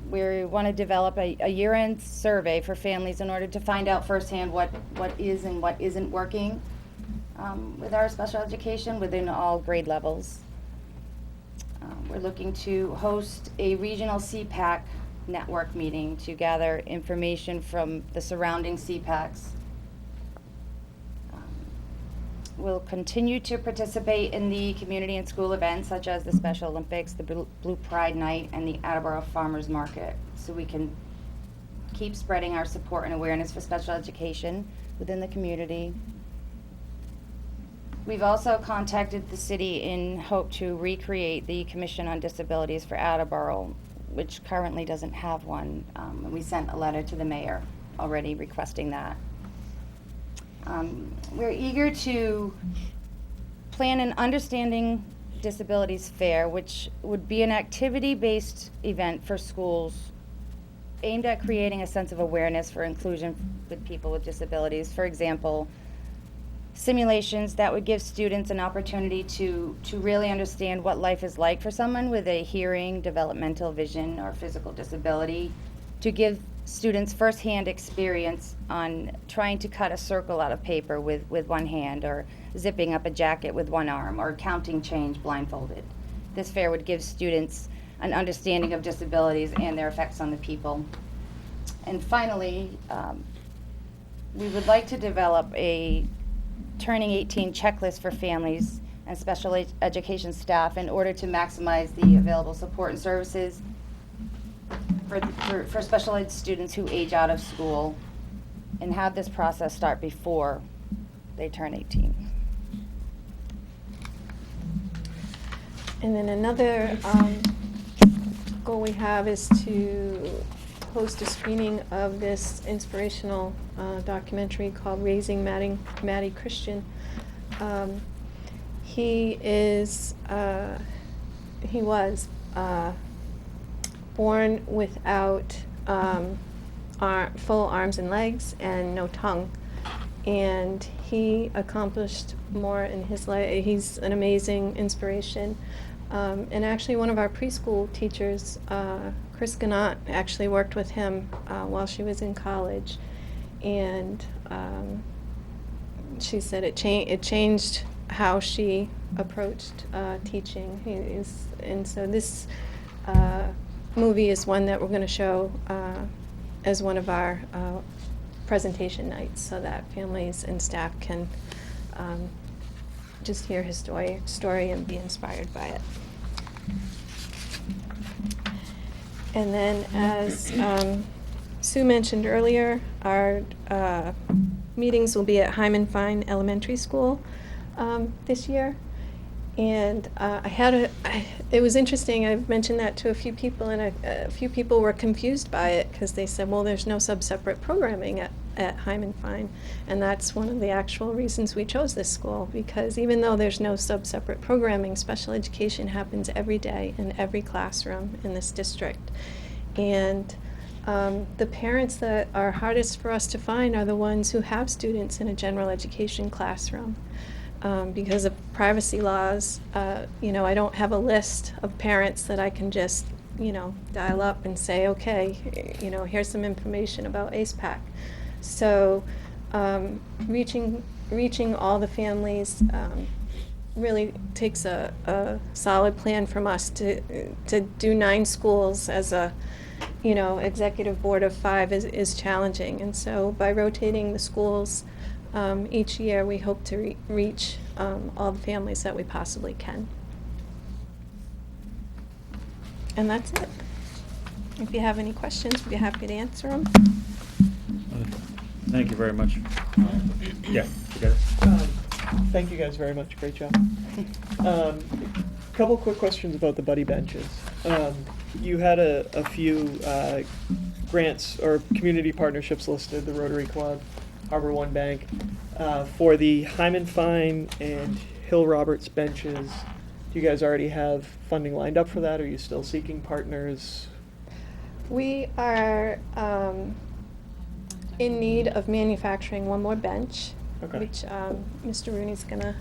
We want to develop a year-end survey for families in order to find out firsthand what is and what isn't working with our special education within all grade levels. We're looking to host a regional CPAC network meeting to gather information from the surrounding CPACs. will continue to participate in the community and school events such as the Special Olympics, the Blue Pride Night, and the Attleboro Farmers Market, so we can keep spreading our support and awareness for special education within the community. We've also contacted the city in hope to recreate the Commission on Disabilities for Attleboro, which currently doesn't have one. And we sent a letter to the mayor already requesting that. We're eager to plan an Understanding Disabilities Fair, which would be an activity-based event for schools aimed at creating a sense of awareness for inclusion with people with disabilities. For example, simulations that would give students an opportunity to really understand what life is like for someone with a hearing, developmental, vision, or physical disability, to give students firsthand experience on trying to cut a circle out of paper with one hand, or zipping up a jacket with one arm, or counting change blindfolded. This fair would give students an understanding of disabilities and their effects on the people. And finally, we would like to develop a turning 18 checklist for families and special education staff in order to maximize the available support and services for special ed students who age out of school, and have this process start before they turn 18. And then another goal we have is to host a screening of this inspirational documentary called Raising Maddie Christian. He was born without full arms and legs and no tongue, and he accomplished more in his life. He's an amazing inspiration. And actually one of our preschool teachers, Chris Gannott, actually worked with him while she was in college, and she said it changed how she approached teaching. And so this movie is one that we're going to show as one of our presentation nights, so that families and staff can just hear his story and be inspired by it. And then, as Sue mentioned earlier, our meetings will be at Hyman Fine Elementary School this year. And it was interesting. I've mentioned that to a few people, and a few people were confused by it because they said, well, there's no sub-separate programming at Hyman Fine. And that's one of the actual reasons we chose this school, because even though there's no sub-separate programming, special education happens every day in every classroom in this district. And the parents that are hardest for us to find are the ones who have students in a general education classroom. Because of privacy laws, I don't have a list of parents that I can just, dial up and say, okay, here's some information about ACEPAC. So reaching all the families really takes a solid plan from us to do 9 schools as a, executive board of 5 is challenging. And so by rotating the schools each year, we hope to reach all the families that we possibly can. And that's it. If you have any questions, we'd be happy to answer them. Thank you very much. Yeah, you got it? Thank you guys very much. Great job. Couple quick questions about the buddy benches. You had a few grants or community partnerships listed, the Rotary Club, Harbor One Bank. For the Hyman Fine and Hill Roberts benches, do you guys already have funding lined up for that? Are you still seeking partners? We are in need of manufacturing one more bench, Okay. which Mr. Rooney's going to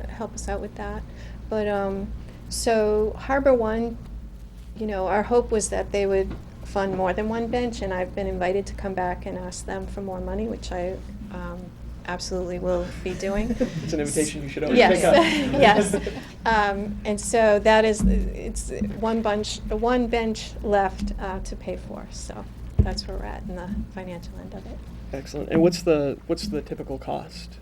help us out with that. But so Harbor One, our hope was that they would fund more than one bench, and I've been invited to come back and ask them for more money, which I absolutely will be doing. It's an invitation you should always Yes, pick up. yes. And so it's one bench left to pay for. So that's where we're at in the financial end of it. Excellent. And what's the typical cost?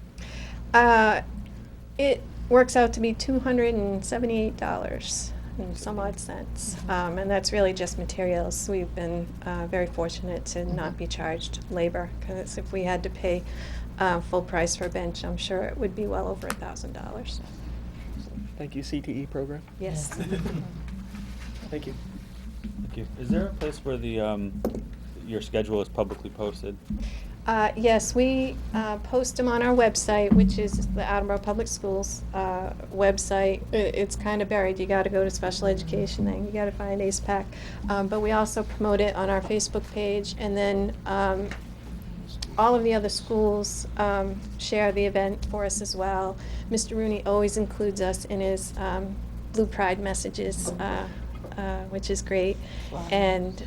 It works out to be $278 and some odd cents. And that's really just materials. We've been very fortunate to not be charged labor, because if we had to pay full price for a bench, I'm sure it would be well over $1,000. Thank you, CTE program. Yes. Thank you. Thank you. Is there a place where the, your schedule is publicly posted? Yes, we post them on our website, which is the Attleboro Public Schools website. It's kind of buried. You got to go to special education, then you got to find ACEPAC. But we also promote it on our Facebook page, and then all of the other schools share the event for us as well. Mr. Rooney always includes us in his Blue Pride messages, which is great. And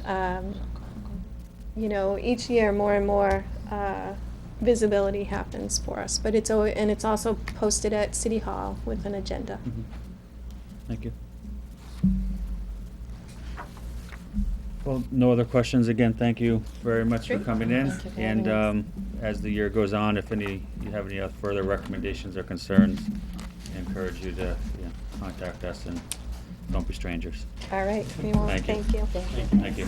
you know, each year more and more visibility happens for us. But it's always, and it's also posted at City Hall with an agenda. Mhm. Thank you. Well, no other questions. Again, thank you very much for Great. coming in. Thank you for And having us. as the year goes on, if you have any further recommendations or concerns, I encourage you to contact us, and don't be strangers. All right, we won't. Thank you. Thank you. Thank you.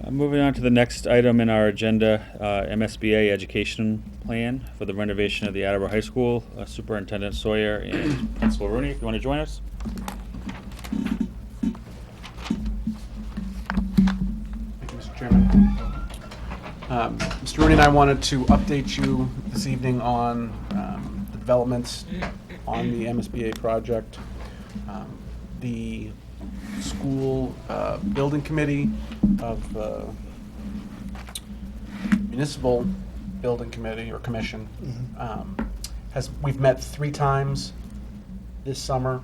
Moving on to the next item in our agenda, MSBA education plan for the renovation of the Attleboro High School. Superintendent Sawyer and Principal Rooney, if you want to join us. Thank you, Mr. Chairman. Mr. Rooney and I wanted to update you this evening on the developments on the MSBA project. The school building committee of municipal building committee or commission we've met 3 times this summer.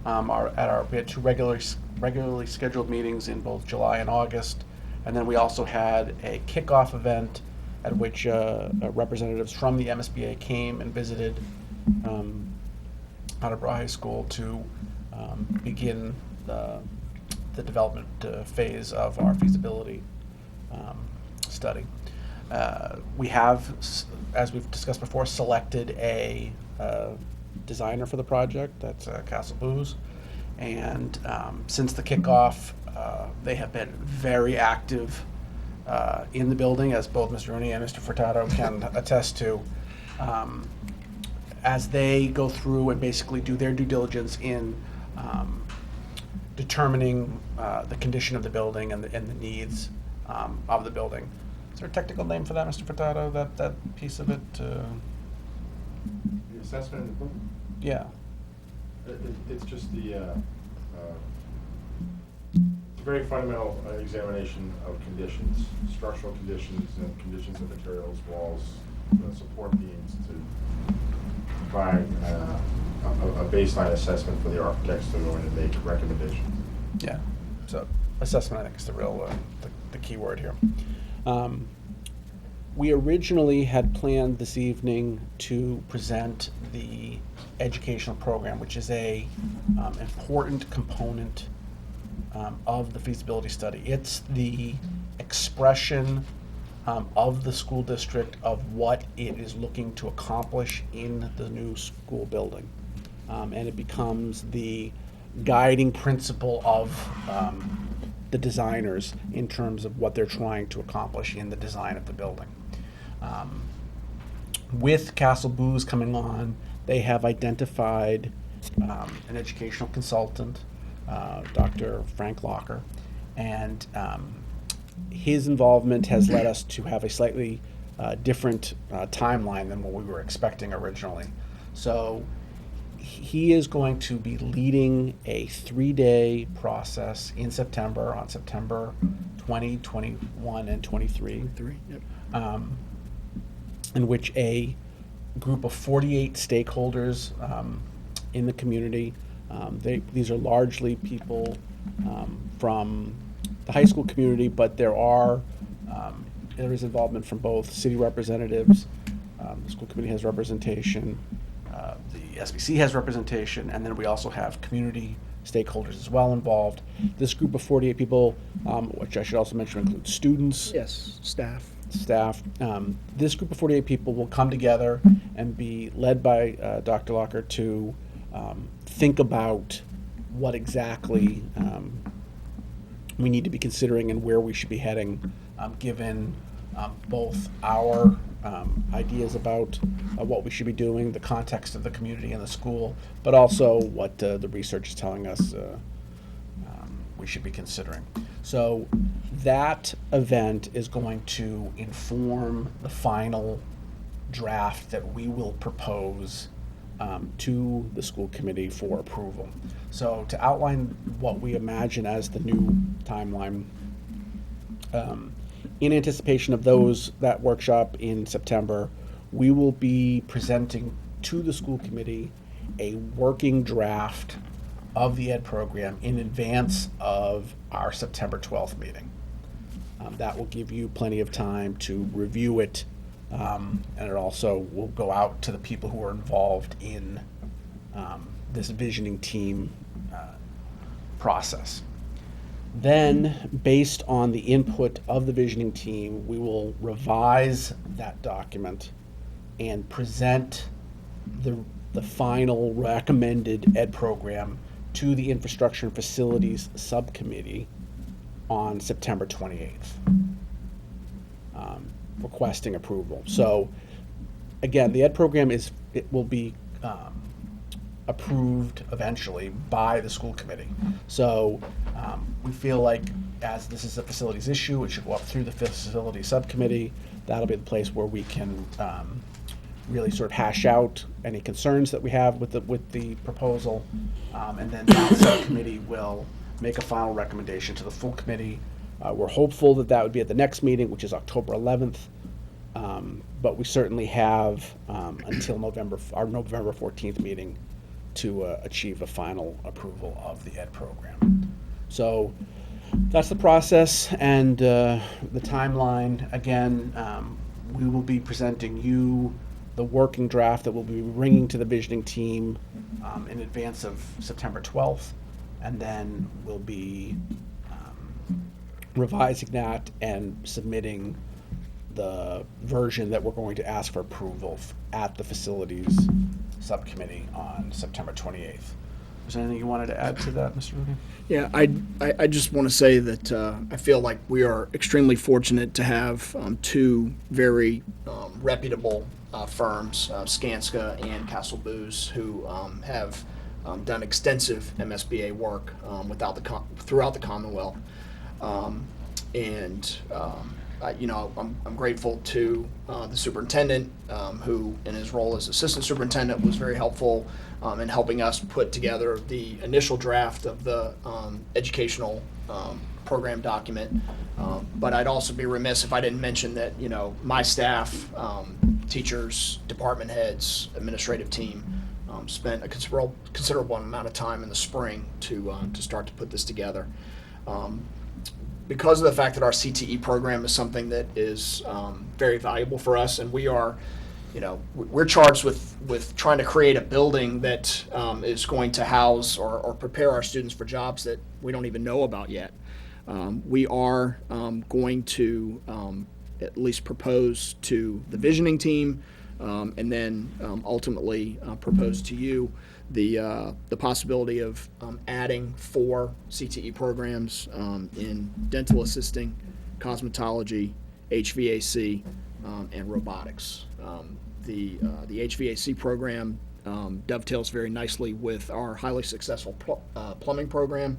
We had 2 regularly scheduled meetings in both July and August, and then we also had a kickoff event at which representatives from the MSBA came and visited Attleboro High School to begin the development phase of our feasibility study. We have, as we've discussed before, selected a designer for the project. That's Castle Booz. And since the kickoff, they have been very active in the building, as both Mr. Rooney and Mr. Furtado can attest to, as they go through and basically do their due diligence in determining the condition of the building and the needs of the building. Is there a technical name for that, Mr. Furtado, that piece of it? The assessment of the building? Yeah. It's just the very fundamental examination of conditions, structural conditions and conditions of materials, walls, support beams, to provide a baseline assessment for the architects to go in and make recommendations. Yeah. So assessment, I think, is the real the key word here. We originally had planned this evening to present the educational program, which is a important component of the feasibility study. It's the expression of the school district of what it is looking to accomplish in the new school building. And it becomes the guiding principle of the designers in terms of what they're trying to accomplish in the design of the building. With Castle Booz coming on, they have identified an educational consultant, Dr. Frank Locker, and his involvement has led us to have a slightly different timeline than what we were expecting originally. So he is going to be leading a 3-day process in September, on September 20, 21, and 23. In which a group of 48 stakeholders in the community, these are largely people from the high school community, but there are there is involvement from both city representatives, the school committee has representation, the SBC has representation, and then we also have community stakeholders as well involved. This group of 48 people, which I should also mention includes students, Yes, staff. staff. This group of 48 people will come together and be led by Dr. Locker to think about what exactly we need to be considering and where we should be heading, given both our ideas about what we should be doing, the context of the community and the school, but also what the research is telling us we should be considering. So that event is going to inform the final draft that we will propose to the school committee for approval. So to outline what we imagine as the new timeline, in anticipation of that workshop in September, we will be presenting to the school committee a working draft of the ed program in advance of our September 12th meeting. That will give you plenty of time to review it, and it also will go out to the people who are involved in this visioning team process. Then, based on the input of the visioning team, we will revise that document and present the final recommended ed program to the Infrastructure and Facilities Subcommittee on September 28th, requesting approval. So, again, the ed program will be approved eventually by the school committee. So we feel like, as this is a facilities issue, it should go up through the facility subcommittee. That'll be the place where we can really sort of hash out any concerns that we have with the proposal, and then that subcommittee will make a final recommendation to the full committee. We're hopeful that would be at the next meeting, which is October 11th, but we certainly have until our November 14th meeting to achieve a final approval of the ed program. So that's the process and the timeline. Again, we will be presenting you the working draft that we'll be bringing to the visioning team in advance of September 12th, and then we'll be revising that and submitting the version that we're going to ask for approval at the facilities subcommittee on September 28th. Is there anything you wanted to add to that, Mr. Rudy? Yeah, I just want to say that I feel like we are extremely fortunate to have two very reputable firms, Skanska and Castle Booz, who have done extensive MSBA work throughout the Commonwealth. I'm grateful to the superintendent, who in his role as assistant superintendent was very helpful in helping us put together the initial draft of the educational program document. But I'd also be remiss if I didn't mention that, my staff, teachers, department heads, administrative team, spent a considerable amount of time in the spring to start to put this together. Because of the fact that our CTE program is something that is very valuable for us, and we're charged with trying to create a building that is going to house or prepare our students for jobs that we don't even know about yet. We are going to at least propose to the visioning team, and then ultimately propose to you the possibility of adding 4 CTE programs in dental assisting, cosmetology, HVAC, and robotics. The HVAC program dovetails very nicely with our highly successful plumbing program.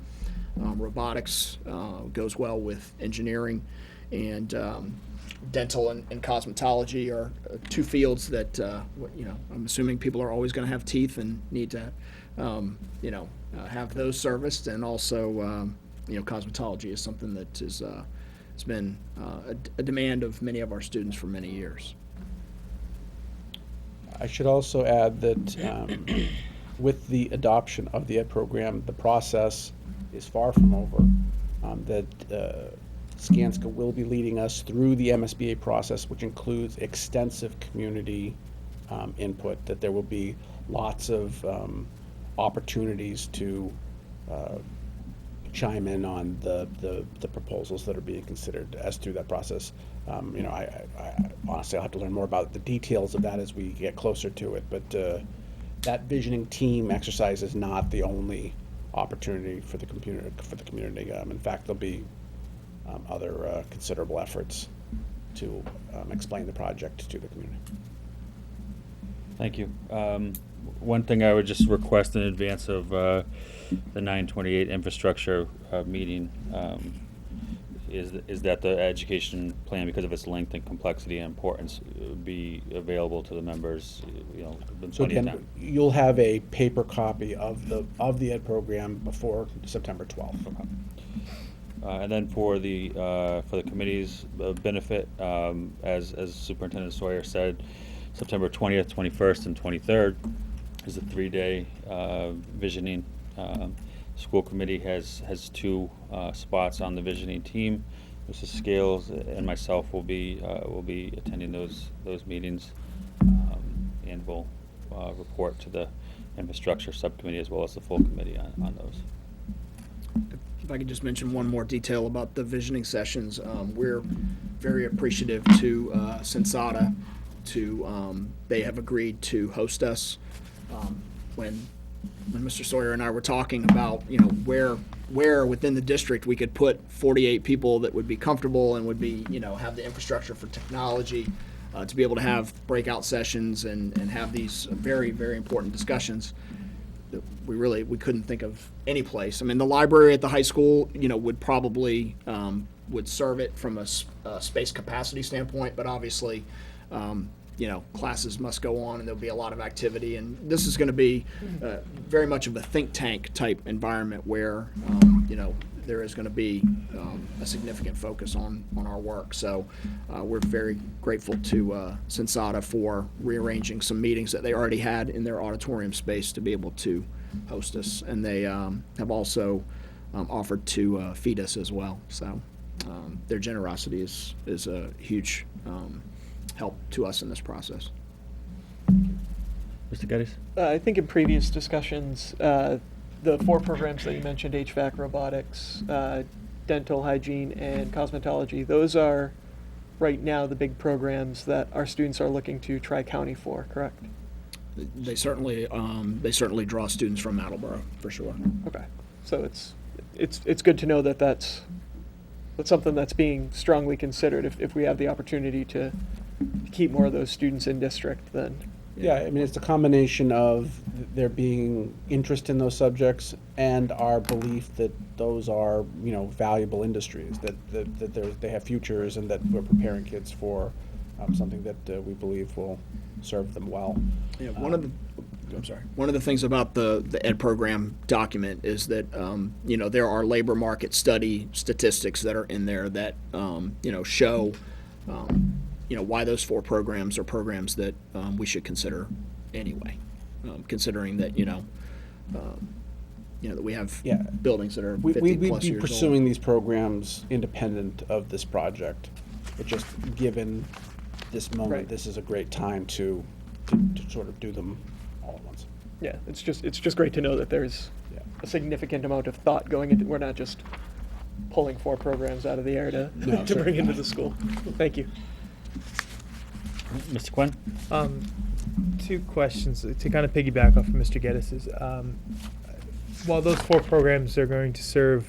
Robotics goes well with engineering, and dental and cosmetology are 2 fields that I'm assuming people are always going to have teeth and need to have those serviced, and also cosmetology is something that is it's been a demand of many of our students for many years. I should also add that with the adoption of the ed program, the process is far from over. That Skanska will be leading us through the MSBA process, which includes extensive community input, that there will be lots of opportunities to chime in on the proposals that are being considered as through that process. I honestly, I'll have to learn more about the details of that as we get closer to it, but that visioning team exercise is not the only opportunity for the community. In fact, there'll be other considerable efforts to explain the project to the community. Thank you. One thing I would just request in advance of the 9/28 infrastructure meeting is that the education plan, because of its length and complexity and importance, be available to the members. In So plenty of again, time. you'll have a paper copy of the ed program before September 12th. And then for the committee's benefit, as Superintendent Sawyer said, September 20th, 21st, and 23rd is a 3-day visioning. School committee has 2 spots on the visioning team. Mrs. Scales and myself will be attending those meetings, and will report to the infrastructure subcommittee as well as the full committee on those. If I could just mention one more detail about the visioning sessions, we're very appreciative to Sensata. They have agreed to host us. When Mr. Sawyer and I were talking about, where within the district we could put 48 people that would be comfortable and would be, have the infrastructure for technology to be able to have breakout sessions and have these very, very important discussions. We couldn't think of any place. I mean, the library at the high school, would probably would serve it from a space capacity standpoint, but obviously, classes must go on and there'll be a lot of activity. And this is going to be very much of a think tank type environment where, there is going to be a significant focus on our work. So we're very grateful to Sensata for rearranging some meetings that they already had in their auditorium space to be able to host us. And they have also offered to feed us as well. So their generosity is a huge help to us in this process. Mr. Geddes? I think in previous discussions, the 4 programs that you mentioned, HVAC, robotics, dental hygiene, and cosmetology, those are right now the big programs that our students are looking to Tri-County for, correct? They certainly draw students from Attleboro, for sure. Okay, so it's good to know that that's something that's being strongly considered if we have the opportunity to keep more of those students in district, then. Yeah, I mean, it's a combination of there being interest in those subjects and our belief that those are, valuable industries, that they have futures, and that we're preparing kids for something that we believe will serve them well. Yeah, one of the things about the ed program document is that there are labor market study statistics that are in there that show why those 4 programs are programs that we should consider anyway, considering that that we have buildings that are 50 We'd plus be years pursuing old. these programs independent of this project, but just given this moment, Right. this is a great time to sort of do them all at once. Yeah, it's just great to know that there's Yeah. a significant amount of thought going into. We're not just pulling 4 programs out of the air to No, to bring certainly into not. the school. Thank you. Mr. Quinn? 2 questions to kind of piggyback off of Mr. Geddes's. While those 4 programs are going to serve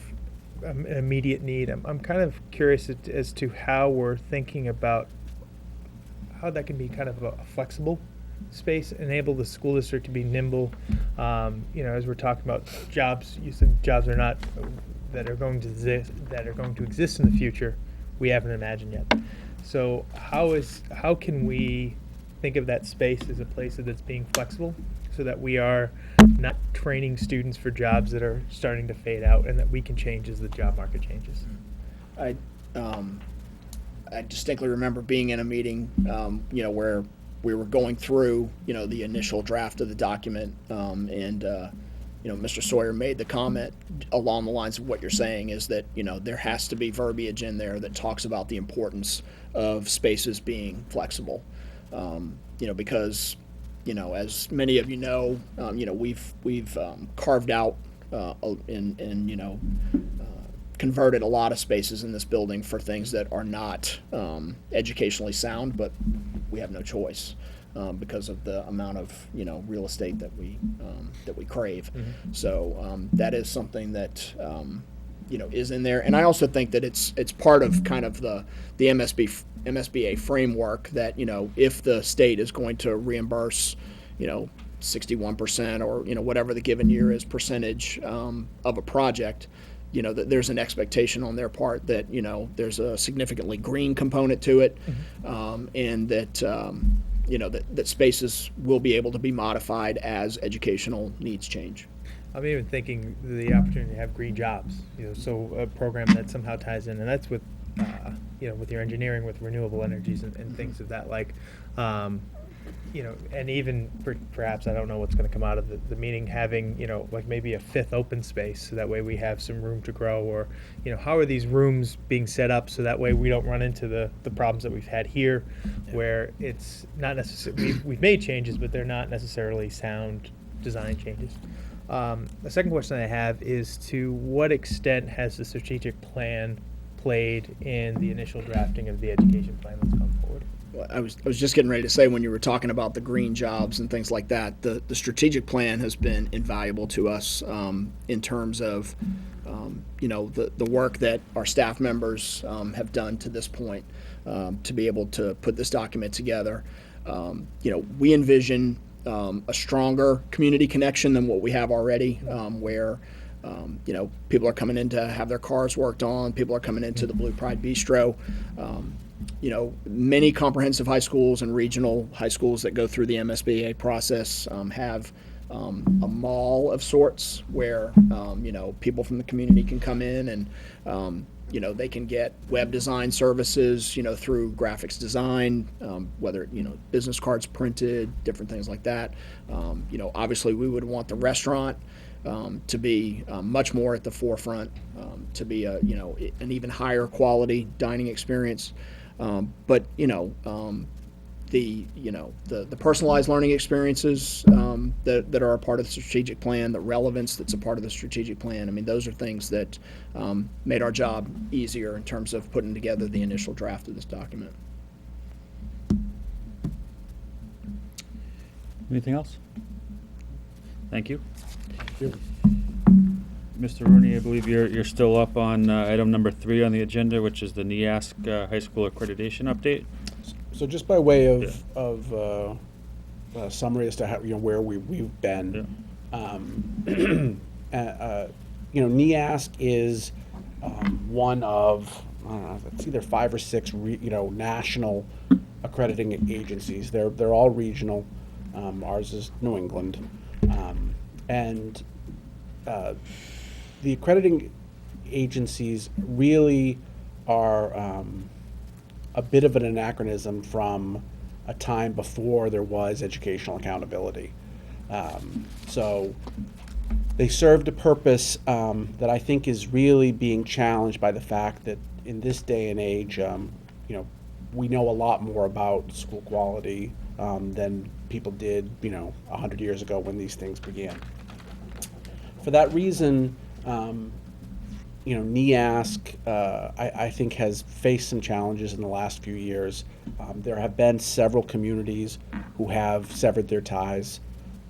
an immediate need, I'm kind of curious as to how we're thinking about how that can be kind of a flexible space, enable the school district to be nimble. As we're talking about jobs, you said jobs are not that are going to exist in the future. We haven't imagined yet. So how can we think of that space as a place that's being flexible, so that we are not training students for jobs that are starting to fade out, and that we can change as the job market changes? I distinctly remember being in a meeting, where we were going through, the initial draft of the document, and Mr. Sawyer made the comment along the lines of what you're saying, is that, there has to be verbiage in there that talks about the importance of spaces being flexible. Because, as many of you know, we've carved out converted a lot of spaces in this building for things that are not educationally sound, but we have no choice because of the amount of real estate that we crave. Mm-hmm. So that is something that is in there, and I also think that it's part of kind of the MSBA framework that if the state is going to reimburse 61% or whatever the given year is percentage of a project, that there's an expectation on their part that there's a significantly green component to it, and that that spaces will be able to be modified as educational needs change. I'm even thinking the opportunity to have green jobs, so a program that somehow ties in, and that's with, with your engineering, with renewable energies and things of that like, and even perhaps, I don't know what's going to come out of the meeting, having, like maybe a fifth open space, so that way we have some room to grow, or, how are these rooms being set up so that way we don't run into the problems that we've had here, where it's not necessarily, we've made changes, but they're not necessarily sound design changes. The second question I have is, to what extent has the strategic plan played in the initial drafting of the education plan that's come forward? Well, I was just getting ready to say, when you were talking about the green jobs and things like that, the strategic plan has been invaluable to us in terms of the work that our staff members have done to this point to be able to put this document together. We envision a stronger community connection than what we have already, where people are coming in to have their cars worked on, people are coming into the Blue Pride Bistro. Many comprehensive high schools and regional high schools that go through the MSBA process have a mall of sorts where people from the community can come in and they can get web design services through graphics design, whether business cards printed, different things like that. Obviously we would want the restaurant to be much more at the forefront, to be an even higher quality dining experience. But the personalized learning experiences that are a part of the strategic plan, the relevance that's a part of the strategic plan. I mean, those are things that made our job easier in terms of putting together the initial draft of this document. Anything else? Thank you. Mr. Rooney, I believe you're still up on item number 3 on the agenda, which is the NEASC High School Accreditation Update. So just by way of summary as to how, where we've been, NEASC is one of, I don't know, it's either 5 or 6 national accrediting agencies. They're all regional. Ours is New England, and the accrediting agencies really are a bit of an anachronism from a time before there was educational accountability. So they served a purpose that I think is really being challenged by the fact that in this day and age, we know a lot more about school quality than people did, 100 years ago when these things began. For that reason, NEASC, I think, has faced some challenges in the last few years. There have been several communities who have severed their ties,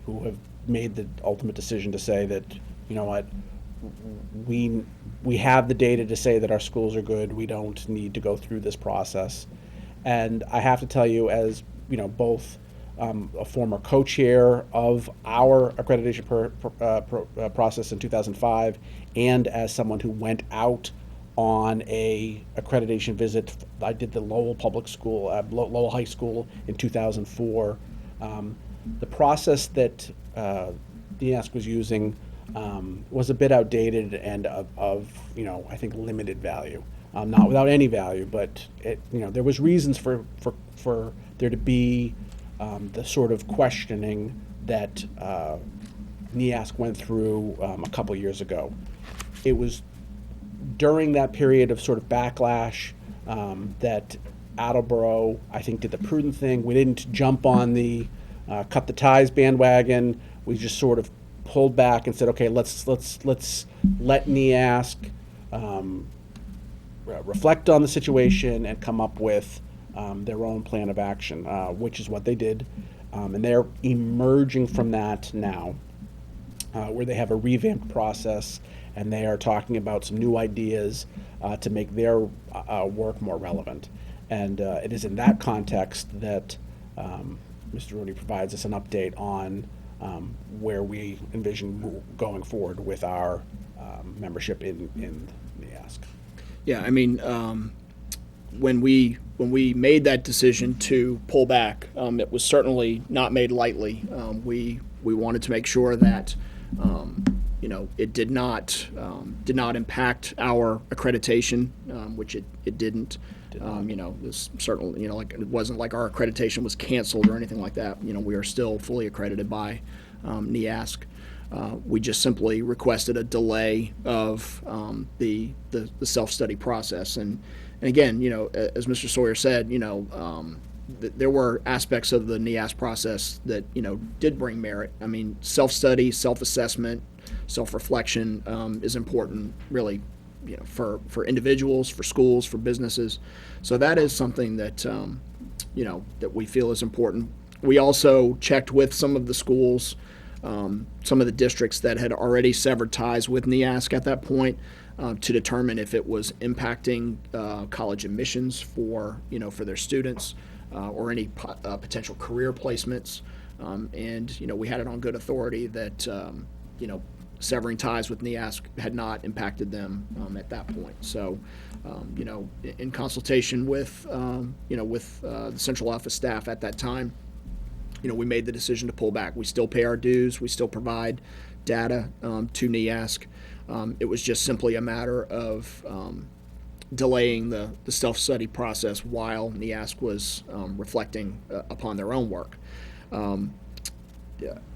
who have made the ultimate decision to say that, we have the data to say that our schools are good. We don't need to go through this process. And I have to tell you, as both a former co-chair of our accreditation process in 2005, and as someone who went out on a accreditation visit. I did the Lowell Public School, Lowell High School in 2004. The process that NEASC was using was a bit outdated and of I think limited value. Not without any value, but there was reasons for there to be the sort of questioning that NEASC went through a couple years ago. It was during that period of sort of backlash that Attleboro, I think, did the prudent thing. We didn't jump on the cut the ties bandwagon. We just sort of pulled back and said, okay, let's let NEASC reflect on the situation and come up with their own plan of action, which is what they did. And they're emerging from that now, where they have a revamped process and they are talking about some new ideas to make their work more relevant. And it is in that context that Mr. Rooney provides us an update on where we envision going forward with our membership in NEASC. Yeah, I mean, when we made that decision to pull back, it was certainly not made lightly. We wanted to make sure that it did not impact our accreditation, which it didn't. This certainly, like it wasn't like our accreditation was canceled or anything like that. We are still fully accredited by NEASC. We just simply requested a delay of the self-study process. And again, as Mr. Sawyer said, there were aspects of the NEASC process that, did bring merit. I mean, self-study, self-assessment, self-reflection is important, really, for individuals, for schools, for businesses. So that is something that, that we feel is important. We also checked with some of the schools, some of the districts that had already severed ties with NEASC at that point, to determine if it was impacting college admissions for their students or any potential career placements. And we had it on good authority that severing ties with NEASC had not impacted them at that point. So, in consultation with the central office staff at that time, we made the decision to pull back. We still pay our dues. We still provide data to NEASC. It was just simply a matter of delaying the self-study process while NEASC was reflecting upon their own work.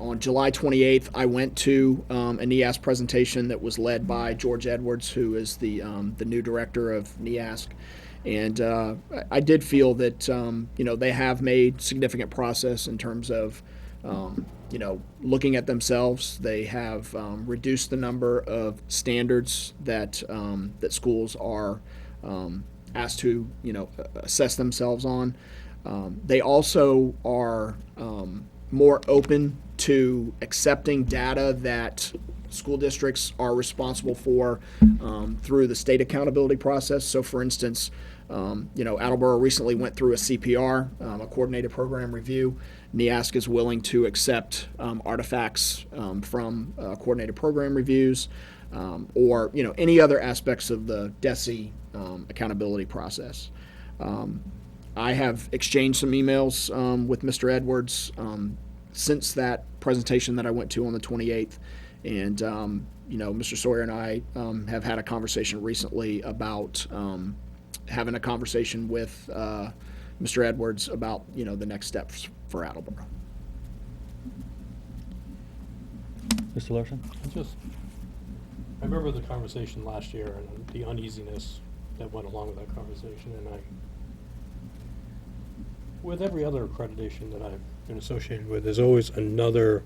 On July 28th, I went to a NEASC presentation that was led by George Edwards, who is the new director of NEASC. And I did feel that they have made significant progress in terms of looking at themselves. They have reduced the number of standards that that schools are asked to assess themselves on. They also are more open to accepting data that school districts are responsible for through the state accountability process. So, for instance, Attleboro recently went through a CPR, a coordinated program review. NEASC is willing to accept artifacts from coordinated program reviews or any other aspects of the DESE accountability process. I have exchanged some emails with Mr. Edwards since that presentation that I went to on the 28th. And, Mr. Sawyer and I have had a conversation recently about having a conversation with Mr. Edwards about, the next steps for Attleboro. Mr. Larson? I remember the conversation last year and the uneasiness that went along with that conversation, and with every other accreditation that I've been associated with, there's always another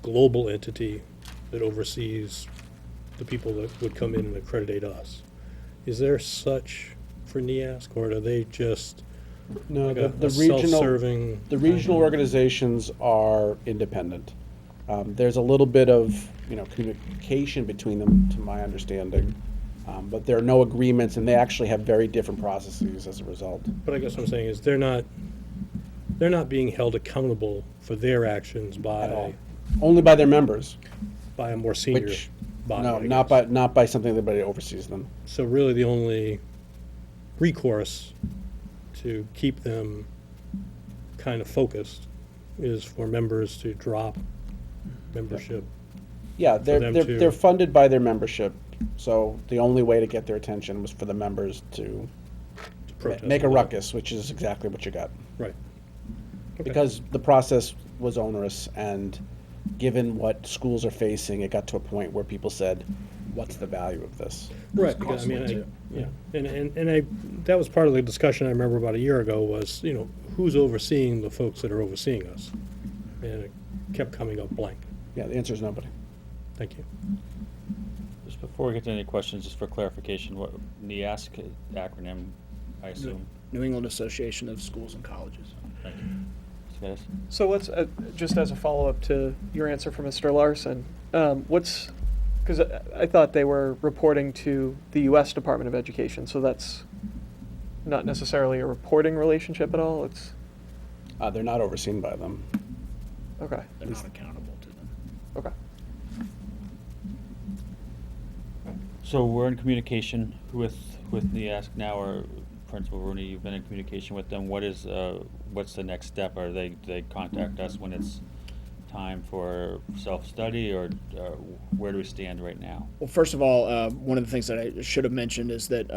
global entity that oversees the people that would come in and accreditate us. Is there such for NEASC, or are they just No, a self-serving? The regional organizations are independent. There's a little bit of communication between them, to my understanding, but there are no agreements, and they actually have very different processes as a result. But I guess what I'm saying is they're not being held accountable for their actions At all. by Only by their members. by a more senior Which, body. no, I not guess. by something that oversees them. So really, the only recourse to keep them kind of focused is for members to drop membership. Yeah, them to- they're funded by their membership, so the only way to get their attention was for the members to protest make a about it. ruckus, which is exactly what you got. Right. Okay. Because the process was onerous, and given what schools are facing, it got to a point where people said, what's the value of this? Right, because I mean, costly, too. yeah, that was part of the discussion I remember about a year ago was, who's overseeing the folks that are overseeing us? And it kept coming up blank. Yeah, the answer is nobody. Thank you. Just before we get to any questions, just for clarification, what NEASC acronym, I assume? New England Association of Schools and Colleges. Thank you. Mr. Geddes? So let's, just as a follow-up to your answer for Mr. Larson, because I thought they were reporting to the U.S. Department of Education, so that's not necessarily a reporting relationship at all, it's, They're not overseen by them. okay, They're not accountable to them. okay. So we're in communication with NEASC now, or Principal Rooney, you've been in communication with them. What's the next step? Are they contact us when it's time for self-study, or where do we stand right now? Well, first of all, one of the things that I should have mentioned is that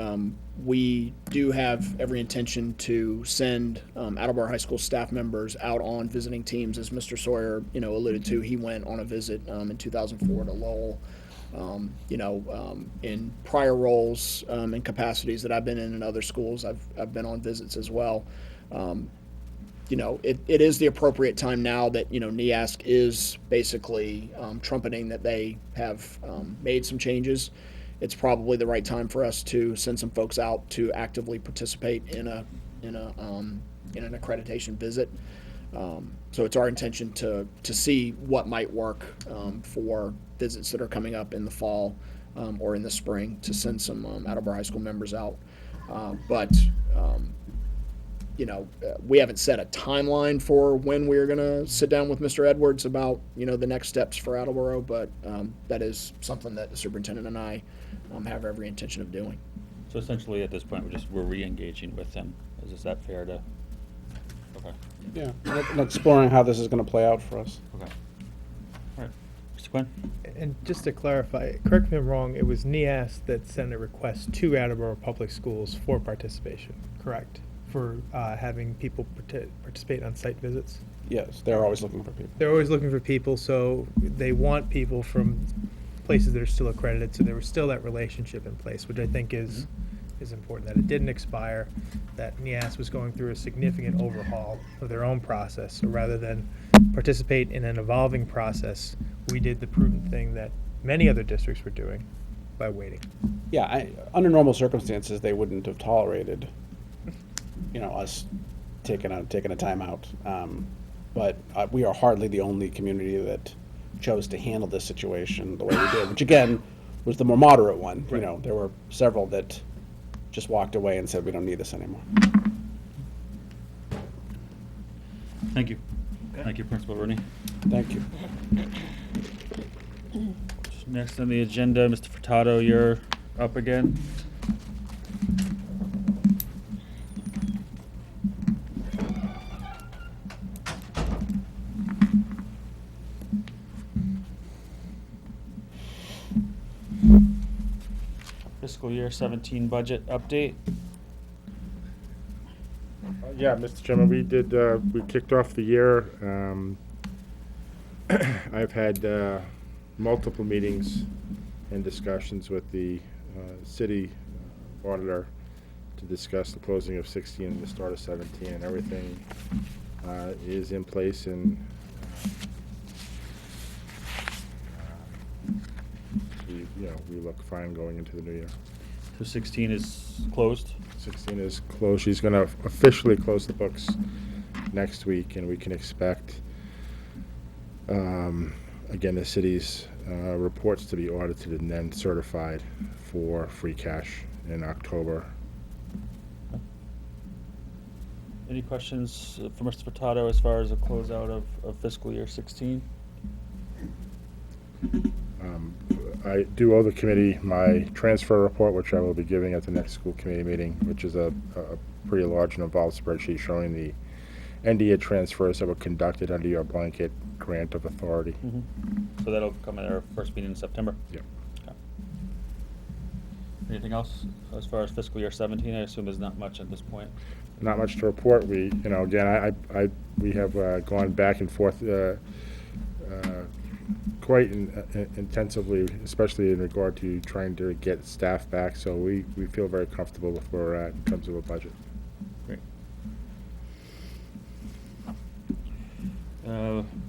we do have every intention to send Attleboro High School staff members out on visiting teams. As Mr. Sawyer, alluded to, he went on a visit in 2004 to Lowell. In prior roles and capacities that I've been in other schools, I've been on visits as well. It is the appropriate time now that, NEASC is basically trumpeting that they have made some changes. It's probably the right time for us to send some folks out to actively participate in an accreditation visit. So it's our intention to see what might work for visits that are coming up in the fall or in the spring, to send some Attleboro High School members out. We haven't set a timeline for when we're going to sit down with Mr. Edwards about, the next steps for Attleboro, but that is something that the superintendent and I have every intention of doing. So essentially, at this point, we're re-engaging with them. Is that fair to? Okay. Yeah, and exploring how this is going to play out for us. Okay. All right. Mr. Quinn? And just to clarify, correct me if I'm wrong, it was NEAS that sent a request to Attleboro Public Schools for participation, correct? For having people participate on site visits? Yes, they're always looking for people. They're always looking for people, so they want people from places that are still accredited, so there was still that relationship in place, which I think is important, that it didn't expire, that NEAS was going through a significant overhaul of their own process. So rather than participate in an evolving process, we did the prudent thing that many other districts were doing by waiting. Yeah, under normal circumstances, they wouldn't have tolerated, us taking a time out. But we are hardly the only community that chose to handle this situation the way we did, which again was the more moderate one. Right. There were several that just walked away and said, we don't need this anymore. Thank you. Thank you, Principal Rooney. Thank you. Next on the agenda, Mr. Furtado, you're up again. Fiscal year 17 budget update. Yeah, Mr. Chairman, we kicked off the year. I've had multiple meetings and discussions with the city auditor to discuss the closing of 16 and the start of 17, and everything is in place, and we look fine going into the new year. So 16 is closed. 16 is closed. She's going to officially close the books next week, and we can expect, again, the city's reports to be audited and then certified for free cash in October. Any questions for Mr. Furtado as far as a closeout of fiscal year 16? I do owe the committee my transfer report, which I will be giving at the next school committee meeting, which is a pretty large and involved spreadsheet showing the NDA transfers that were conducted under your blanket grant of authority. Mm-hmm. So that'll come at our first meeting in September? Yep. Okay. Anything else as far as fiscal year 17? I assume there's not much at this point. Not much to report. We, again, we have gone back and forth quite intensively, especially in regard to trying to get staff back, so we feel very comfortable with where we're at in terms of a budget. Great.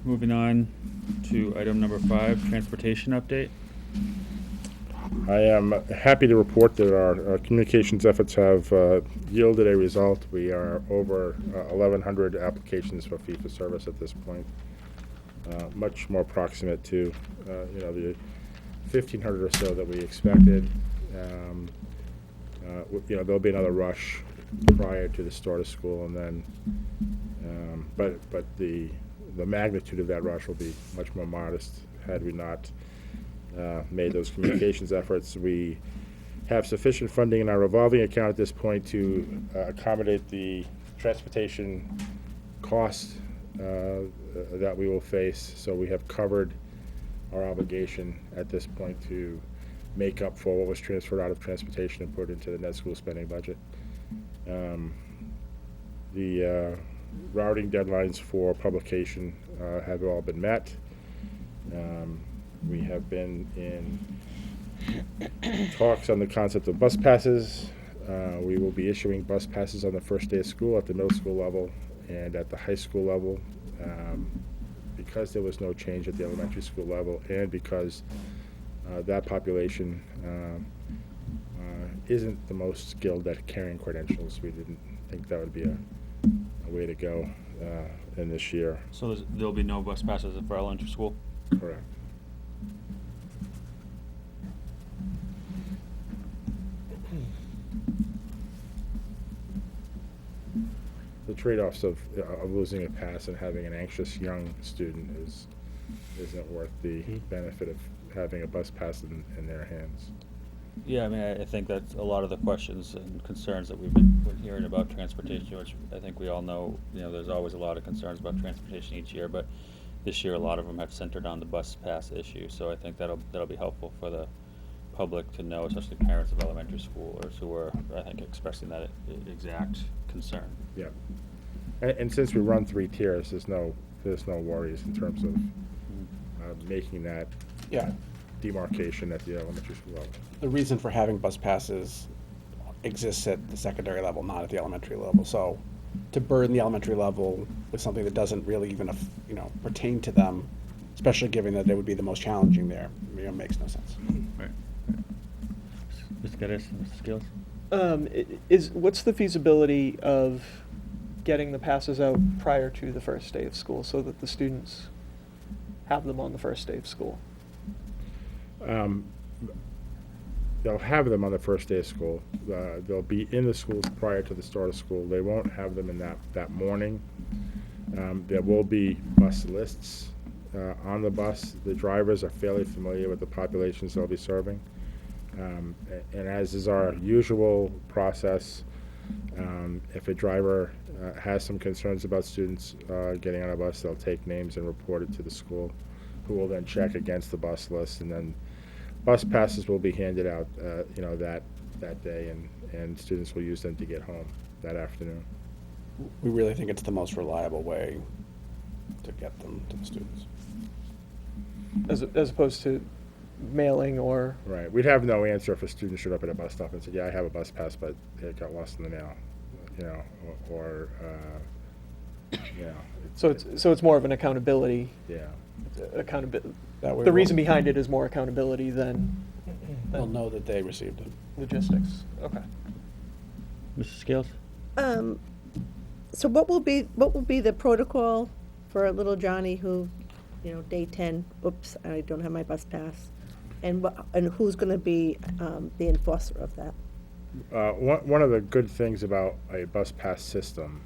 Moving on to item number 5, transportation update. I am happy to report that our communications efforts have yielded a result. We are over 1,100 applications for fee-for-service at this point. Much more proximate to, the 1,500 or so that we expected. There'll be another rush prior to the start of school, and then, but the magnitude of that rush will be much more modest had we not made those communications efforts. We have sufficient funding in our revolving account at this point to accommodate the transportation costs that we will face. So we have covered our obligation at this point to make up for what was transferred out of transportation and put into the net school spending budget. The routing deadlines for publication have all been met. We have been in talks on the concept of bus passes. We will be issuing bus passes on the first day of school at the middle school level and at the high school level. Because there was no change at the elementary school level, and because that population isn't the most skilled at carrying credentials, we didn't think that would be a way to go in this year. So there'll be no bus passes for elementary school? Correct. The trade-offs of losing a pass and having an anxious young student isn't worth the benefit of having a bus pass in their hands. Yeah, I mean, I think that's a lot of the questions and concerns that we're hearing about transportation, which I think we all know, there's always a lot of concerns about transportation each year, but this year a lot of them have centered on the bus pass issue, so I think that'll be helpful for the public to know, especially parents of elementary schoolers who are, I think, expressing that exact concern. Yeah. And since we run 3 tiers, there's no worries in terms of making that demarcation at the elementary school level. The reason for having bus passes exists at the secondary level, not at the elementary level. So to burden the elementary level with something that doesn't really even, pertain to them, especially given that they would be the most challenging there, makes no sense. Right. Mr. Geddes, Mr. Skills? What's the feasibility of getting the passes out prior to the first day of school so that the students have them on the first day of school? They'll have them on the first day of school. They'll be in the schools prior to the start of school. They won't have them in that morning. There will be bus lists on the bus. The drivers are fairly familiar with the populations they'll be serving. And as is our usual process, if a driver has some concerns about students getting on a bus, they'll take names and report it to the school, who will then check against the bus list, and then bus passes will be handed out, that day, and students will use them to get home that afternoon. We really think it's the most reliable way to get them to the students. As opposed to mailing or... Right. We'd have no answer if a student showed up at a bus stop and said, yeah, I have a bus pass, but it got lost in the mail, So it's more of an accountability. Yeah. Accountability. That way The we'll- reason behind it is more accountability than They'll know that they received it. logistics. Okay. Mr. Scales? So what will be the protocol for little Johnny who, day 10, oops, I don't have my bus pass? And who's going to be the enforcer of that? One of the good things about a bus pass system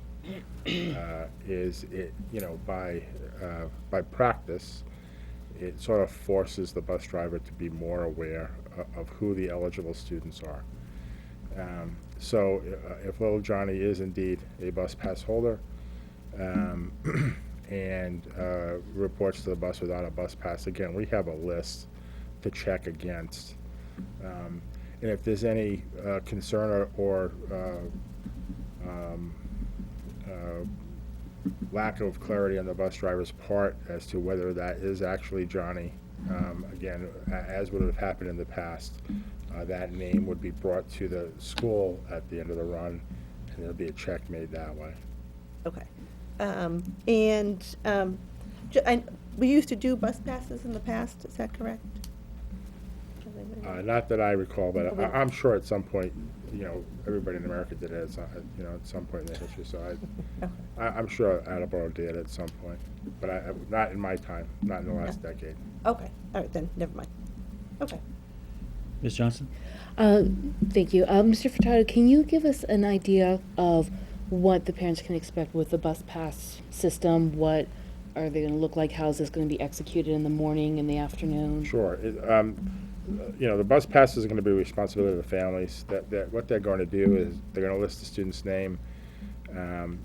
is it, by practice, it sort of forces the bus driver to be more aware of who the eligible students are. So if little Johnny is indeed a bus pass holder and reports to the bus without a bus pass, again, we have a list to check against. And if there's any concern or lack of clarity on the bus driver's part as to whether that is actually Johnny, Again, as would have happened in the past, that name would be brought to the school at the end of the run, and there'll be a check made that way. Okay. We used to do bus passes in the past, is that correct? Not that I recall, but Okay. I'm sure at some point, everybody in America did it, at some point in their history, so I'm sure Attleboro did at some point, but not in my time, not in the last decade. Okay, all right then, never mind. Okay. Ms. Johnson? Thank you. Mr. Furtado, can you give us an idea of what the parents can expect with the bus pass system? What are they going to look like? How is this going to be executed in the morning, in the afternoon? Sure. The bus passes are going to be the responsibility of the families. What they're going to do is they're going to list the student's name, and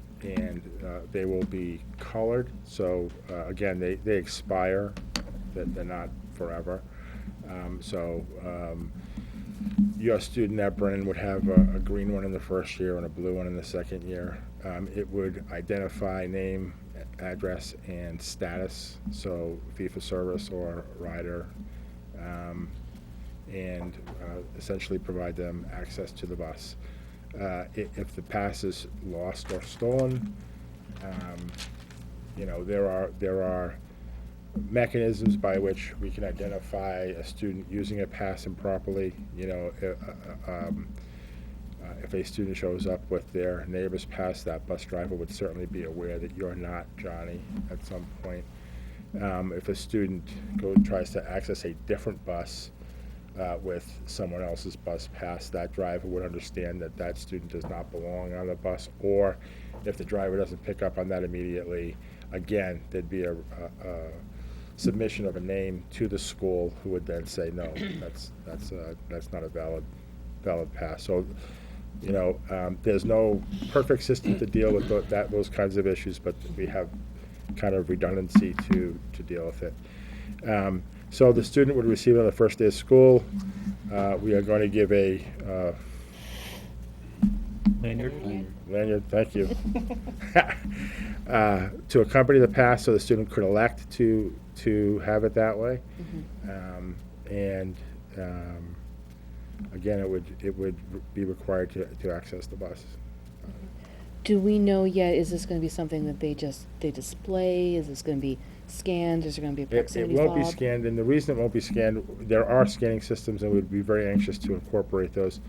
they will be colored. So again, they expire. They're not forever. Your student at Brennan would have a green one in the first year and a blue one in the second year. It would identify name, address, and status, so fee for service or rider, and essentially provide them access to the bus. If the pass is lost or stolen, there are mechanisms by which we can identify a student using a pass improperly. If a student shows up with their neighbor's pass, that bus driver would certainly be aware that you're not Johnny at some point. If a student tries to access a different bus with someone else's bus pass, that driver would understand that that student does not belong on the bus. Or if the driver doesn't pick up on that immediately, again, there'd be a submission of a name to the school, who would then say, no, that's not a valid pass. So, there's no perfect system to deal with those kinds of issues, but we have kind of redundancy to deal with it. So the student would receive it on the first day of school. We are going to give a lanyard, thank you, to accompany the pass, so the student could elect to have it that way. Again, it would be required to access the bus. Do we know yet, is this going to be something that they display? Is this going to be scanned? Is there going to be a It proximity won't be fob? scanned, and the reason it won't be scanned, there are scanning systems, and we'd be very anxious to incorporate those.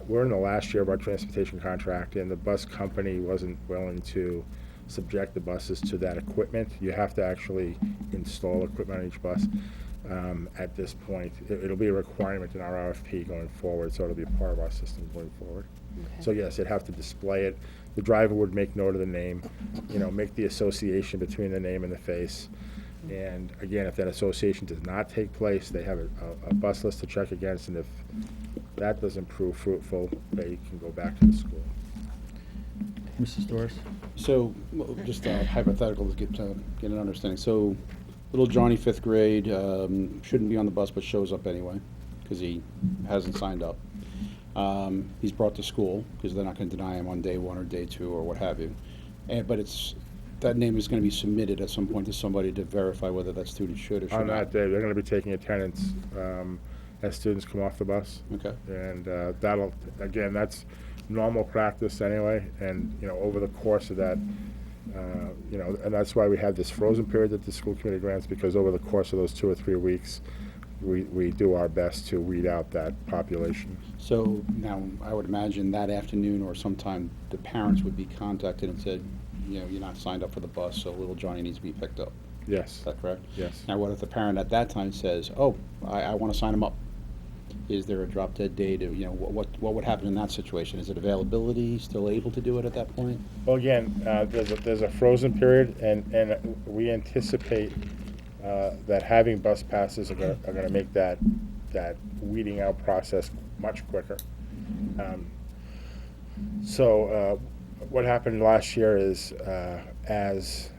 We're in the last year of our transportation contract, and the bus company wasn't willing to subject the buses to that equipment. You have to actually install equipment on each bus. At this point, it'll be a requirement in our RFP going forward, so it'll be part of our system going forward. Okay. So yes, it'd have to display it. The driver would make note of the name, make the association between the name and the face. And again, if that association does not take place, they have a bus list to check against, and if that doesn't prove fruitful, they can go back to the school. Mrs. Doris? So, just hypothetical to get an understanding. So, little Johnny, 5th grade, shouldn't be on the bus but shows up anyway because he hasn't signed up. He's brought to school because they're not going to deny him on day 1 or day 2 or what have you. But that name is going to be submitted at some point to somebody to verify whether that student should or should On not. that day, they're going to be taking attendance as students come off the bus. Okay. And that's normal practice anyway. And, over the course of that, and that's why we have this frozen period that the school committee grants, because over the course of those 2 or 3 weeks, we do our best to weed out that population. So now I would imagine that afternoon or sometime the parents would be contacted and said, you're not signed up for the bus, so little Johnny needs to be picked up. Yes. Is that correct? Yes. Now, what if the parent at that time says, I want to sign him up? Is there a drop dead date? What would happen in that situation? Is it availability, still able to do it at that point? Well, again, there's a frozen period, and we anticipate that having bus passes are going to make that weeding out process much quicker. What happened last year is as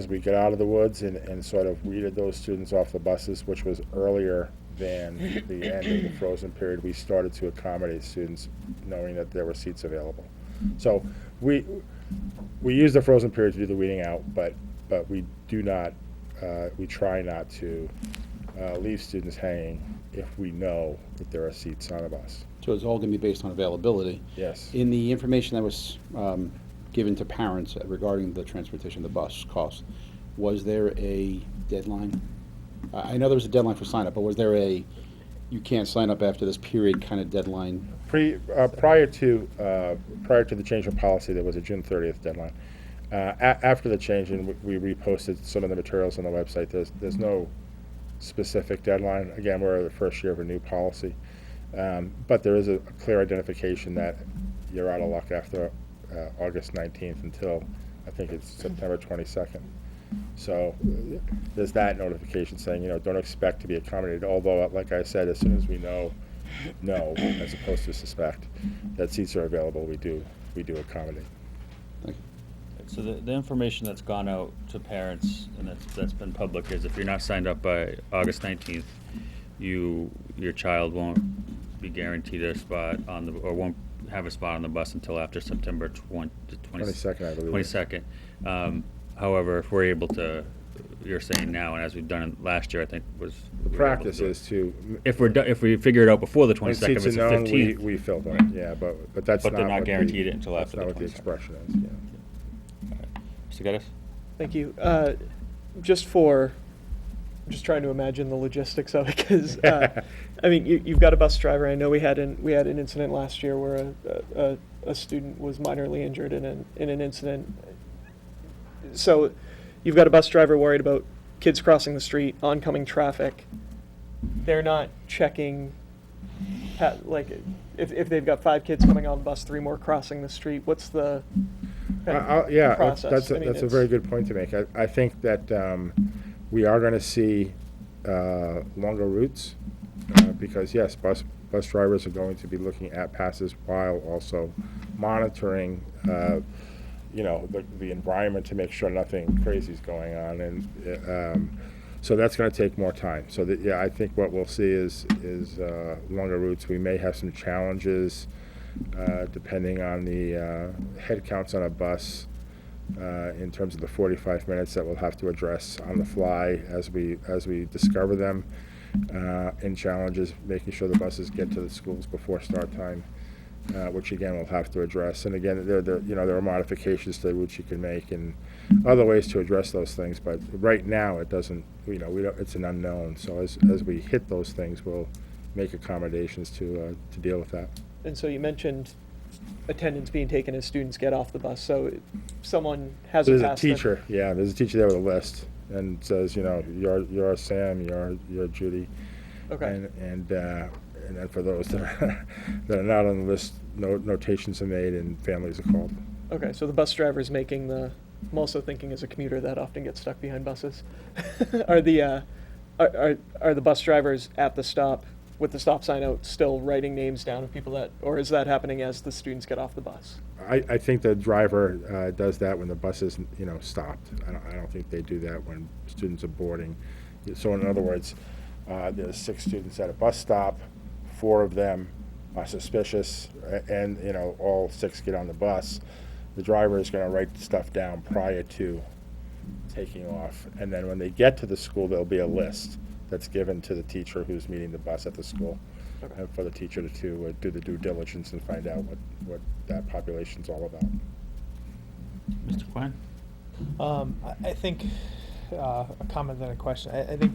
we get out of the woods and sort of weeded those students off the buses, which was earlier than the end of the frozen period, we started to accommodate students knowing that there were seats available. So we use the frozen period to do the weeding out, but we do not, we try not to leave students hanging if we know that there are seats on the bus. So it's all going to be based on availability. Yes. In the information that was given to parents regarding the transportation, the bus cost, was there a deadline? I know there was a deadline for sign up, but was there a you can't sign up after this period kind of deadline? Prior to the change in policy, there was a June 30th deadline. After the change, and we reposted some of the materials on the website, there's no specific deadline. Again, we're the first year of a new policy. But there is a clear identification that you're out of luck after August 19th until, I think it's September 22nd. So there's that notification saying, don't expect to be accommodated. Although, like I said, as soon as we know, as opposed to suspect, that seats are available, we do accommodate. Thank you. So the information that's gone out to parents and that's been public is if you're not signed up by August 19th, your child won't be guaranteed a spot or won't have a spot on the bus until after September 22nd, I believe. 22nd. However, if we're able to, you're saying now, and as we've done last year, I think was The practice is to. if we figure it out before the When 22nd, seats it's are the known, 15th. we fill them, yeah, but that's But not. they're not what guaranteed it until that's after not the what the 22nd. expression is, yeah. Mr. Geddes? Thank you. Just trying to imagine the logistics of it, because I mean, you've got a bus driver. I know we had an incident last year where a student was minorly injured in an incident. So you've got a bus driver worried about kids crossing the street, oncoming traffic. They're not checking, like, if they've got 5 kids coming on the bus, 3 more crossing the street. What's the Yeah, process? that's I mean, a very good point to make. I think that we are going to see longer routes because, yes, bus drivers are going to be looking at passes while also monitoring, the environment to make sure nothing crazy is going on, and so that's going to take more time. So I think what we'll see is longer routes. We may have some challenges depending on the head counts on a bus in terms of the 45 minutes that we'll have to address on the fly as we discover them, and challenges making sure the buses get to the schools before start time, which again we'll have to address. And again, there are modifications to the routes you can make and other ways to address those things. But right now it doesn't. It's an unknown. So as we hit those things, we'll make accommodations to deal with that. And so you mentioned attendance being taken as students get off the bus. So someone has There's a a pass. teacher, there's a teacher there with a list and says, you're Sam, you're Judy. Okay. And then for those that are not on the list, notations are made and families are called. Okay, so the bus driver is making I'm also thinking as a commuter that often gets stuck behind buses. Are the bus drivers at the stop with the stop sign out still writing names down of people or is that happening as the students get off the bus? I think the driver does that when the bus is stopped. I don't think they do that when students are boarding. So in other words, there's 6 students at a bus stop, 4 of them are suspicious, and all 6 get on the bus. The driver is going to write stuff down prior to taking off, and then when they get to the school, there'll be a list that's given to the teacher who's meeting the bus at the school, and for the teacher to do the due diligence and find out what that population's all about. Mr. Quinn? I think a comment and a question. I think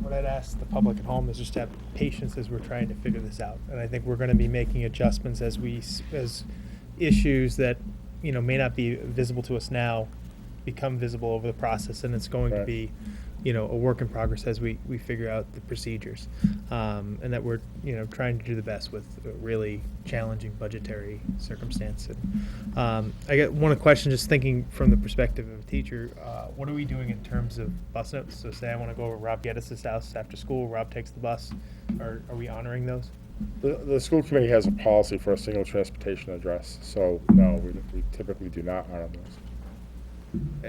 what I'd ask the public at home is just to have patience as we're trying to figure this out. And I think we're going to be making adjustments as issues that may not be visible to us now become visible over the process, and it's going to be a work in progress as we figure out the procedures, and that we're trying to do the best with a really challenging budgetary circumstance. And I got one question, just thinking from the perspective of a teacher, what are we doing in terms of bus notes? So say I want to go over to Rob Geddes' house after school, Rob takes the bus, are we honoring those? The school committee has a policy for a single transportation address, so no, we typically do not honor those.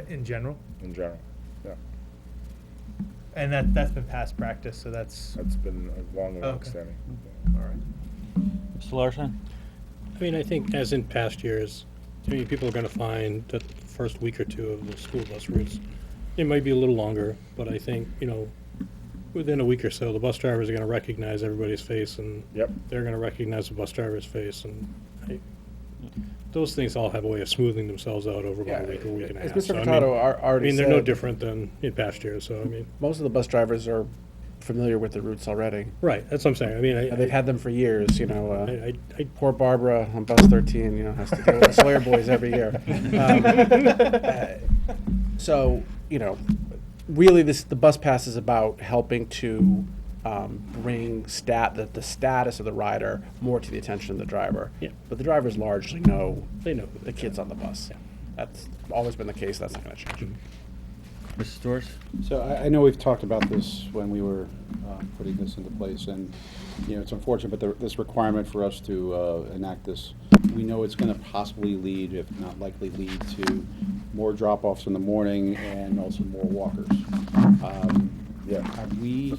In general? In general, yeah. And that's been past practice, so that's been long and long-standing. All right. Mr. Larson? I mean, I think as in past years, people are going to find that the first week or two of the school bus routes, it might be a little longer, but I think, within a week or so, the bus drivers are gonna recognize everybody's face, and Yep. they're gonna recognize the bus driver's face, and those things all have a way of smoothing themselves out over about a week and a As half. Mr. So, I mean- Furtado I already mean, they're no said, different than in past years, so, I mean, most of the bus drivers are familiar with the routes already. right, that's what I'm saying. I mean, And they've had them for years, you know. I Poor Barbara on bus 13, you know, has to deal with the Sawyer boys every year. So, you know, really, the bus pass is about helping to bring the status of the rider more to the attention of the driver. Yeah. But the drivers largely know they know. the kids on the bus. That's always been the case. That's not going to change. Mrs. Storrs? So I know we've talked about this when we were putting this into place, and, you know, it's unfortunate, but this requirement for us to enact this, we know it's going to possibly lead, if not likely lead, to more drop-offs in the morning and also more walkers. Have we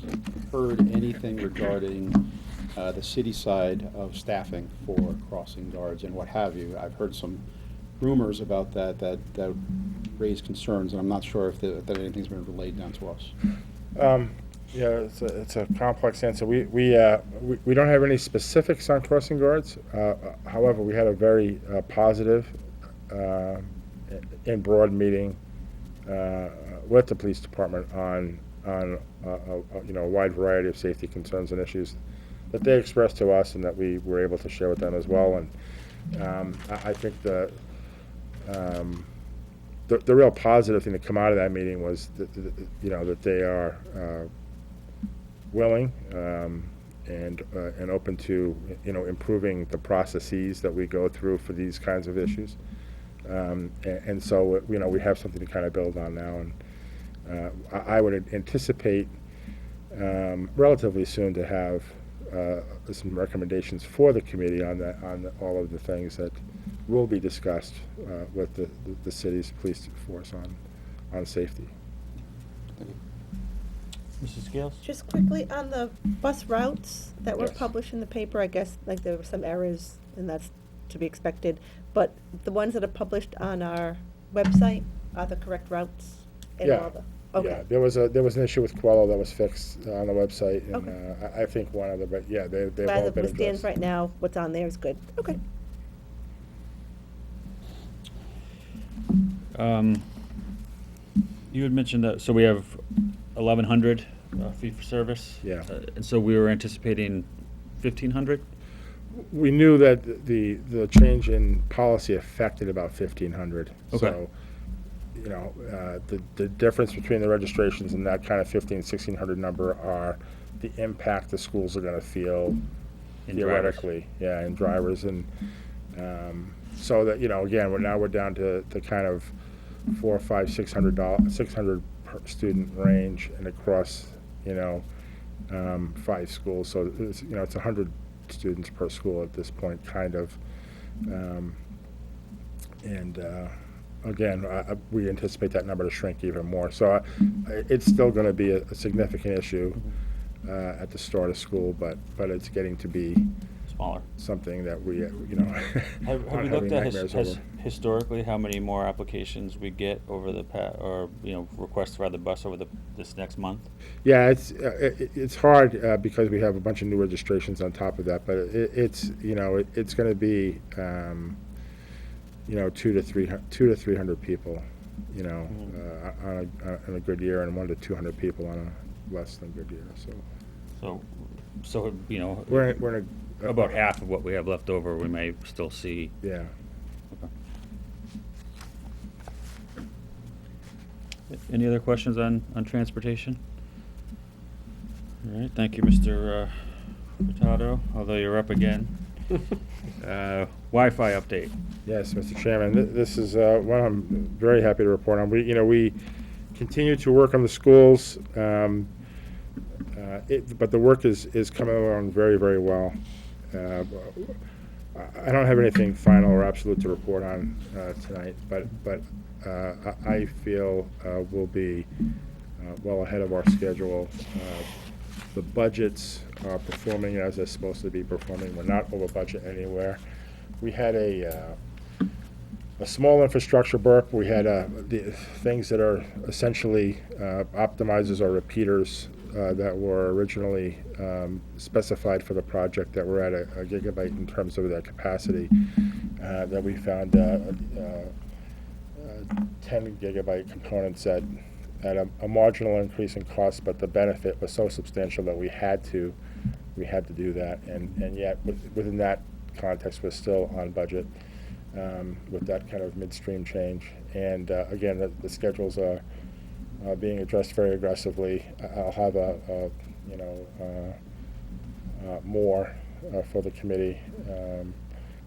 heard anything regarding the city side of staffing for crossing guards and what have you? I've heard some rumors about that raise concerns, and I'm not sure if that anything's been relayed down to us. Yeah, it's a complex answer. We don't have any specifics on crossing guards. However, we had a very positive and broad meeting with the police department on a wide variety of safety concerns and issues that they expressed to us and that we were able to share with them as well. And I think the real positive thing to come out of that meeting was that they are willing and open to improving the processes that we go through for these kinds of issues, and so we have something to kind of build on now, and I would anticipate relatively soon to have some recommendations for the committee on all of the things that will be discussed with the city's police force on safety. Mrs. Scales? Just quickly, on the bus routes that were Yes. published in the paper, I guess, like, there were some errors, and that's to be expected, but the ones that are published on our website are the correct routes? And Yeah. all the Okay. Yeah, there was an issue with Quello that was fixed on the website, and Okay. I think one of the, but yeah, they've As all it been stands addressed. right now, what's on there is good. Okay. You had mentioned that, so we have 1,100 fee for service? Yeah. And so we were anticipating 1,500? We knew that the change in policy affected about 1,500. Okay. So, the difference between the registrations and that kind of 1,600 number are the impact the schools are gonna feel In theoretically, in drivers, and, so that, again, we're down to the kind of $400, $500, $600 per student range and across, 5 schools. So it's 100 students per school at this point, kind of. Again, we anticipate that number to shrink even more. So it's still going to be a significant issue at the start of school, but it's getting to be Smaller. something that we, Have aren't we having looked at nightmares over. historically how many more applications we get over the requests to ride the bus over this next month? Yeah, it's hard because we have a bunch of new registrations on top of that, but it's going to be 200 to 300 people, on a good year, and 100 to 200 people on a less than good year. So We're in a about half of what we have left over, we may still see. Yeah. Any other questions on transportation? All right, thank you, Mr. Furtado, although you're up again. Wi-Fi update. Yes, Mr. Chairman, this is one I'm very happy to report on. We continue to work on the schools, but the work is coming along very, very well. I don't have anything final or absolute to report on tonight, but I feel we'll be well ahead of our schedule. The budgets are performing as they're supposed to be performing. We're not over budget anywhere. We had a small infrastructure burp. We had the things that are essentially optimizers or repeaters that were originally specified for the project that were at a gigabyte in terms of their capacity, that we found 10 gigabyte components at a marginal increase in cost, but the benefit was so substantial that we had to do that, and yet within that context, we're still on budget with that kind of midstream change. And again, the schedules are being addressed very aggressively. I'll have more for the committee,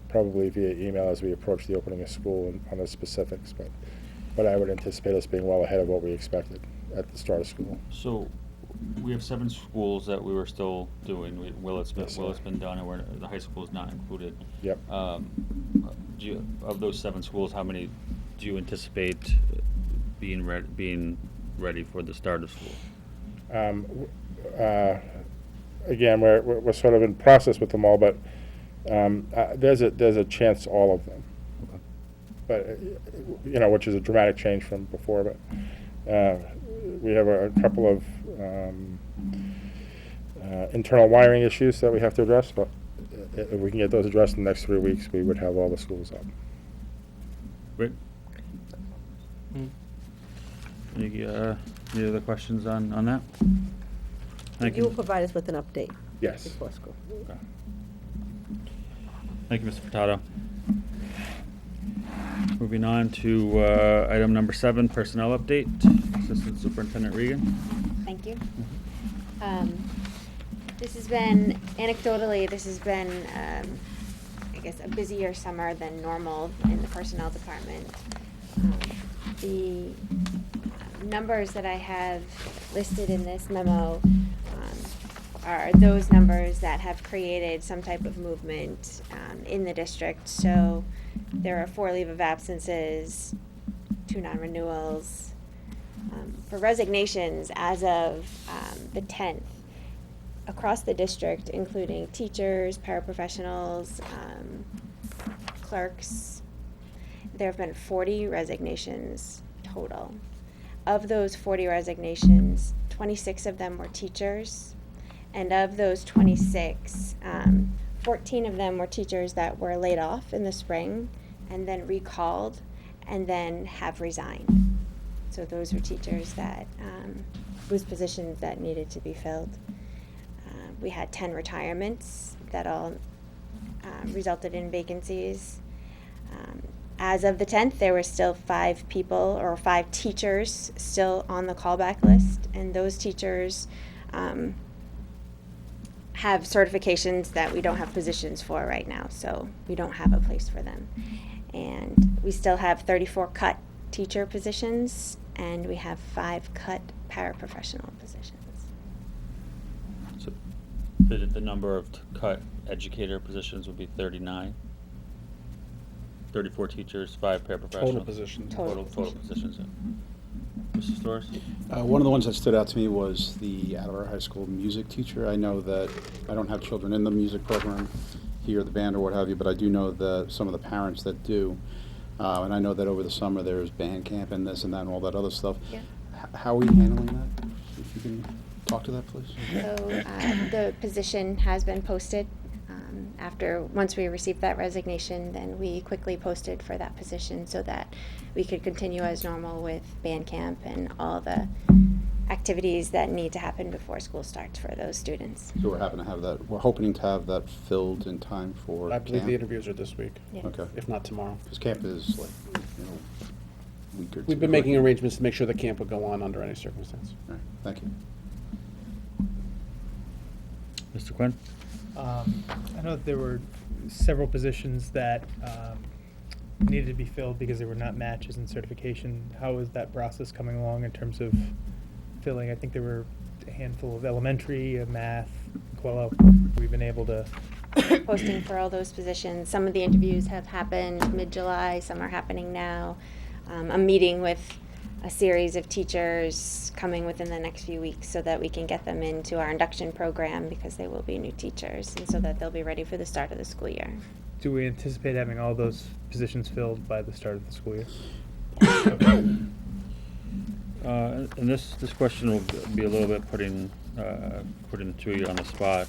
probably via email as we approach the opening of school on the specifics, but I would anticipate us being well ahead of what we expected at the start of school. So we have 7 schools that we were still doing. Willett's Yes, sir. been done, and the high school is not included. Yep. Of those 7 schools, how many do you anticipate being ready for the start of school? Again, we're sort of in process with them all, but there's a chance all of them. But which is a dramatic change from before. But we have a couple of internal wiring issues that we have to address. But if we can get those addressed in the next 3 weeks, we would have all the schools up. Great. Any other questions on that? Thank You will you. provide us with an update Yes. before school. Okay. Thank you, Mr. Furtado. Moving on to item number 7, personnel update. Assistant Superintendent Regan. Thank you. This has been, anecdotally, I guess, a busier summer than normal in the personnel department. The numbers that I have listed in this memo are those numbers that have created some type of movement in the district. So there are 4 leave of absences, 2 non-renewals. For resignations, as of the 10th, across the district, including teachers, paraprofessionals, clerks, there have been 40 resignations total. Of those 40 resignations, 26 of them were teachers, and of those 26, 14 of them were teachers that were laid off in the spring and then recalled and then have resigned. So those were teachers that whose positions that needed to be filled. We had 10 retirements that all resulted in vacancies. As of the 10th, there were still 5 people or 5 teachers still on the callback list, and those teachers have certifications that we don't have positions for right now, so we don't have a place for them. And we still have 34 cut teacher positions, and we have 5 cut paraprofessional positions. So the number of cut educator positions would be 39. 34 teachers, 5 paraprofessionals. Total positions. Total positions. Yeah. Mr. Storrs? One of the ones that stood out to me was the Attleboro High School music teacher. I know that I don't have children in the music program here, the band or what have you, but I do know that some of the parents that do. And I know that over the summer there's band camp and this and that and all that other stuff. Yeah. How are we handling that? If you can talk to that, please. So the position has been posted. Once we received that resignation, then we quickly posted for that position so that we could continue as normal with band camp and all the activities that need to happen before school starts for those students. So we're hoping to have that filled in time for I believe camp. the interviews are this week, Yeah. Okay. if not tomorrow. Because camp is like, a week or two. We've been making arrangements to make sure the camp would go on under any circumstance. All right, thank you. Mr. Quinn? I know that there were several positions that needed to be filled because they were not matches in certification. How is that process coming along in terms of filling? I think there were a handful of elementary, math, Quello. We've been able to. Posting for all those positions. Some of the interviews have happened mid-July, some are happening now. I'm meeting with a series of teachers coming within the next few weeks so that we can get them into our induction program because they will be new teachers and so that they'll be ready for the start of the school year. Do we anticipate having all those positions filled by the start of the school year? And this question will be a little bit putting putting the two of you on the spot,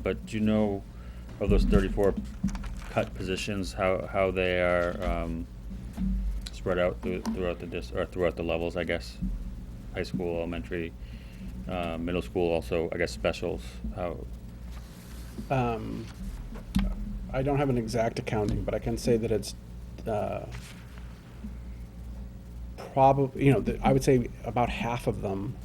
but do you know of those 34 cut positions, how they are spread out throughout or throughout the levels, I guess? High school, elementary, middle school, also, I guess, specials, how? I don't have an exact accounting, but I can say that it's probably, I would say about half of them.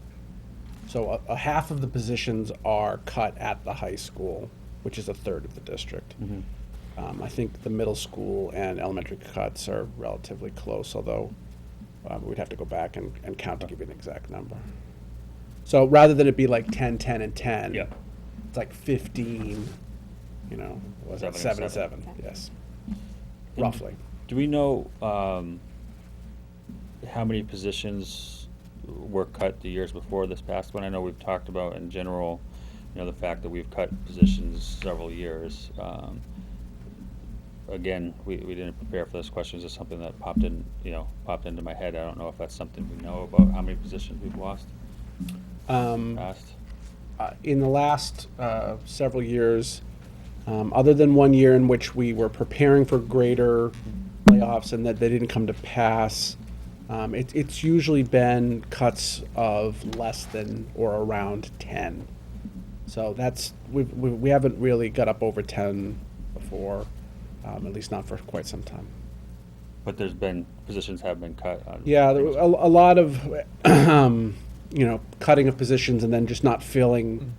So a half of the positions are cut at the high school, which is a third of the district. Mm-hmm. I think the middle school and elementary cuts are relatively close, although we'd have to go back and count to give you an exact number. So rather than it be like 10, 10, and 10, Yeah. it's like 15, was it 7 and 7? Yes, And roughly. Do we know how many positions were cut the years before this past one? I know we've talked about in general, the fact that we've cut positions several years. Again, we didn't prepare for this question. It's just something that popped into my head. I don't know if that's something we know about, how many positions we've lost past. In the last several years, other than 1 year in which we were preparing for greater layoffs and that they didn't come to pass, it's usually been cuts of less than or around 10. So we haven't really got up over 10 before, at least not for quite some time. But positions have been cut. Yeah, there were a lot of, cutting of positions and then just not filling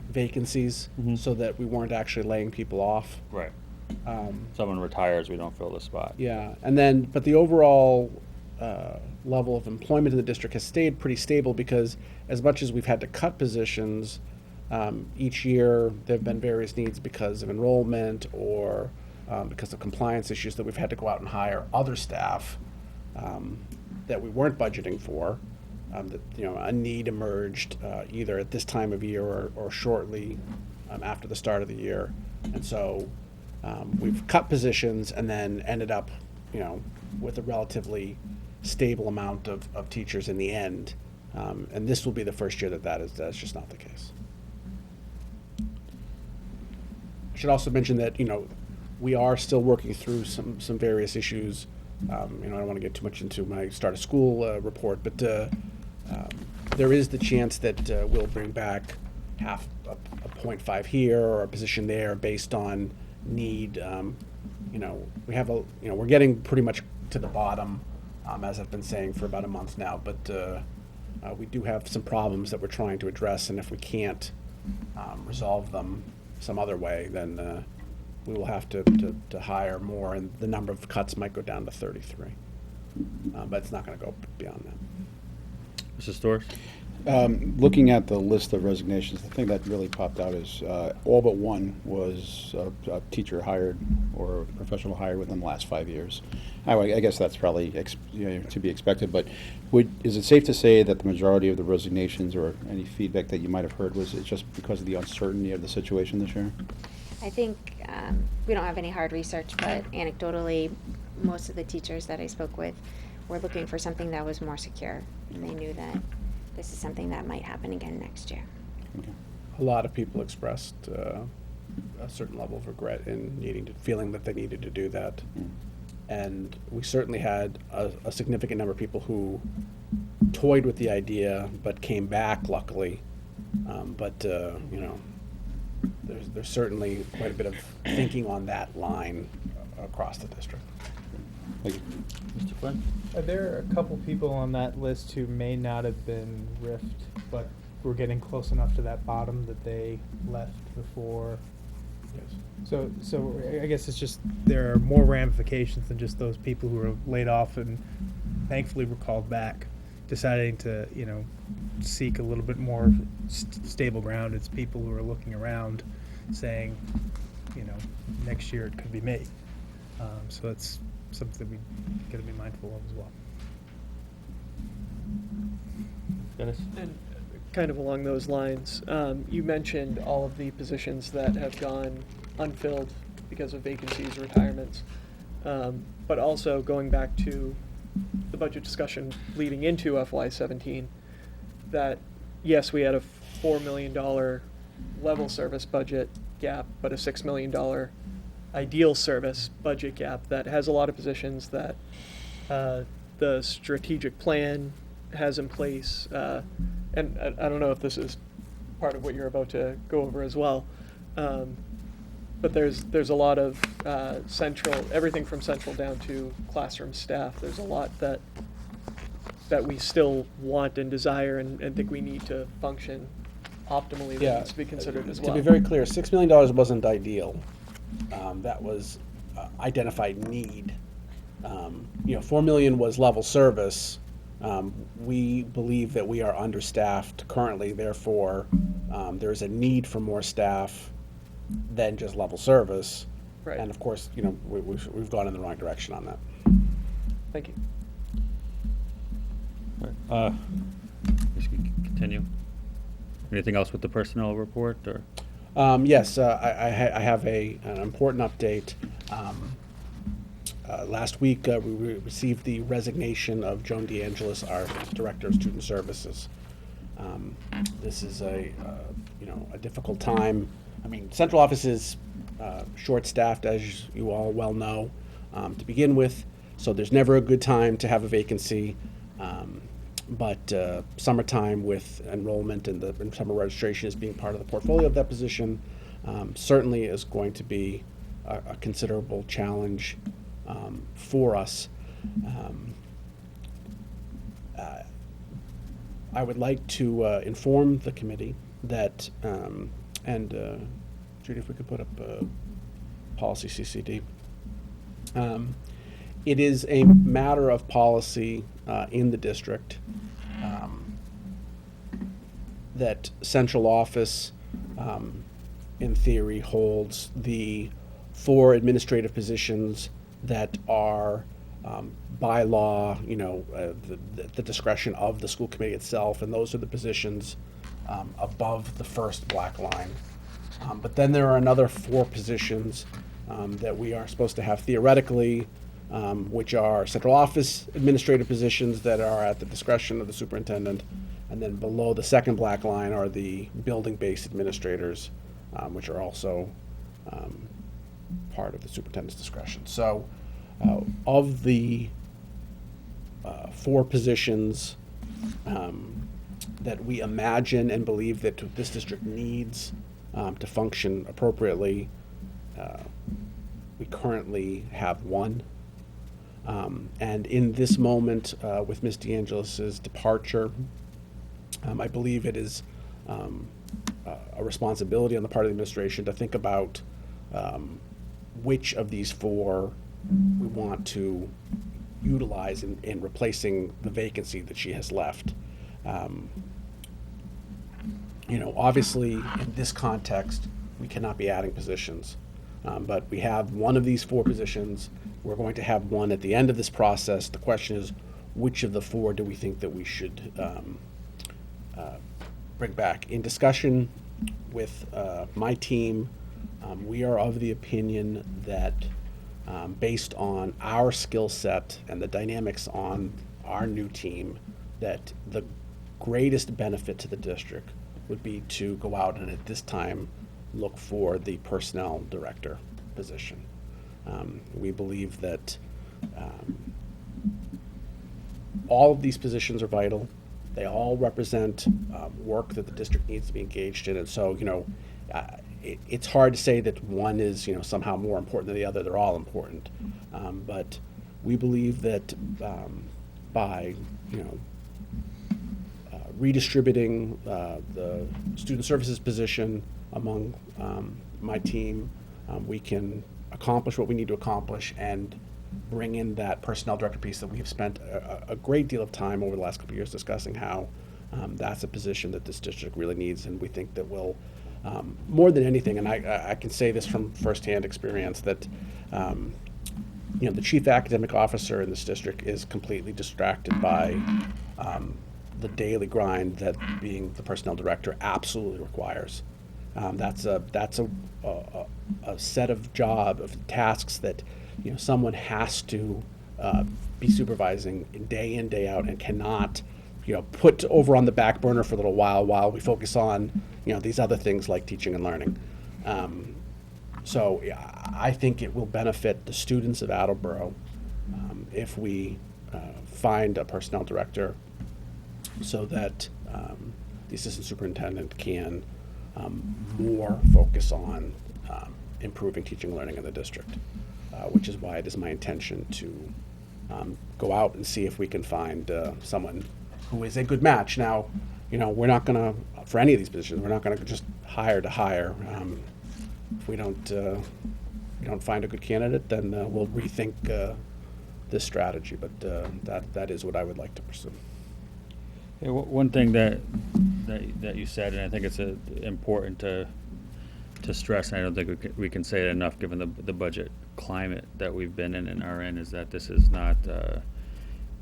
vacancies so that we weren't actually laying people off. Right. Someone retires, we don't fill the spot. Yeah, but the overall level of employment in the district has stayed pretty stable because as much as we've had to cut positions, each year there have been various needs because of enrollment or because of compliance issues that we've had to go out and hire other staff that we weren't budgeting for. A need emerged either at this time of year or shortly after the start of the year. And so we've cut positions and then ended up, with a relatively stable amount of teachers in the end. And this will be the first year that's just not the case. I should also mention that, we are still working through some various issues. I don't want to get too much into my start of school report, but there is the chance that we'll bring back half a 0.5 here or a position there based on need. We have we're getting pretty much to the bottom, as I've been saying for about a month now, but we do have some problems that we're trying to address, and if we can't resolve them some other way, then we will have to hire more, and the number of cuts might go down to 33. But it's not going to go beyond that. Mrs. Storrs? Looking at the list of resignations, the thing that really popped out is all but one was a teacher hired or a professional hired within the last 5 years. I guess that's probably to be expected, but is it safe to say that the majority of the resignations or any feedback that you might have heard was just because of the uncertainty of the situation this year? I think we don't have any hard research, but anecdotally, most of the teachers that I spoke with were looking for something that was more secure, and they knew that this is something that might happen again next year. Okay. A lot of people expressed a certain level of regret in feeling that they needed to do that. And we certainly had a significant number of people who toyed with the idea but came back, luckily. There's certainly quite a bit of thinking on that line across the district. Thank you. Mr. Flynn? Are there a couple people on that list who may not have been riffed, but were getting close enough to that bottom that they left before? Yes. So I guess it's just there are more ramifications than just those people who were laid off and thankfully were called back, deciding to seek a little bit more stable ground. It's people who are looking around, saying, next year it could be me. So that's something that we got to be mindful of as well. Dennis? And kind of along those lines, you mentioned all of the positions that have gone unfilled because of vacancies, retirements, but also going back to the budget discussion leading into FY17, that yes, we had a $4 million level service budget gap, but a $6 million ideal service budget gap that has a lot of positions that the strategic plan has in place. And I don't know if this is part of what you're about to go over as well. But there's a lot of everything from central down to classroom staff. There's a lot that we still want and desire and think we need to function optimally that needs to be considered as well. To be very clear, $6 million wasn't ideal. That was identified need. $4 million was level service. We believe that we are understaffed currently, therefore there's a need for more staff than just level service. Right. And of course, we've gone in the wrong direction on that. Thank you. Just continue. Anything else with the personnel report, or? Yes, I have an important update. Last week, we received the resignation of Joan DeAngelis, our Director of Student Services. This is a difficult time. I mean, central office is short-staffed, as you all well know, to begin with, so there's never a good time to have a vacancy. But summertime with enrollment and summer registration as being part of the portfolio of that position certainly is going to be a considerable challenge for us. I would like to inform the committee that, Judy, if we could put up policy CCD. It is a matter of policy in the district that central office, in theory, holds the 4 administrative positions that are by law, the discretion of the school committee itself, and those are the positions above the first black line. But then there are another 4 positions that we are supposed to have theoretically, which are central office administrative positions that are at the discretion of the superintendent, and then below the second black line are the building-based administrators, which are also part of the superintendent's discretion. So of the 4 positions that we imagine and believe that this district needs to function appropriately, we currently have 1. And in this moment, with Ms. DeAngelis' departure, I believe it is a responsibility on the part of the administration to think about which of these 4 we want to utilize in replacing the vacancy that she has left. Obviously, in this context, we cannot be adding positions. But we have 1 of these 4 positions. We're going to have 1 at the end of this process. The question is, which of the 4 do we think that we should bring back? In discussion with my team, we are of the opinion that based on our skill set and the dynamics on our new team, that the greatest benefit to the district would be to go out and at this time look for the personnel director position. We believe that all of these positions are vital. They all represent work that the district needs to be engaged in, and so it's hard to say that one is somehow more important than the other. They're all important, but we believe that by redistributing the student services position among my team, we can accomplish what we need to accomplish and bring in that personnel director piece that we have spent a great deal of time over the last couple of years discussing how that's a position that this district really needs, and we think that will, more than anything, and I can say this from firsthand experience, that the chief academic officer in this district is completely distracted by the daily grind that being the personnel director absolutely requires. That's a set of tasks that someone has to be supervising day in, day out, and cannot put over on the back burner for a little while we focus on, these other things like teaching and learning. So yeah, I think it will benefit the students of Attleboro if we find a personnel director so that the assistant superintendent can more focus on improving teaching and learning in the district, which is why it is my intention to go out and see if we can find someone who is a good match. Now, we're not going to, for any of these positions, we're not going to just hire to hire. If we don't find a good candidate, then we'll rethink this strategy. But that is what I would like to pursue. Yeah, one thing that you said, and I think it's important to stress, and I don't think we can say it enough given the budget climate that we've been in and are in, is that this is not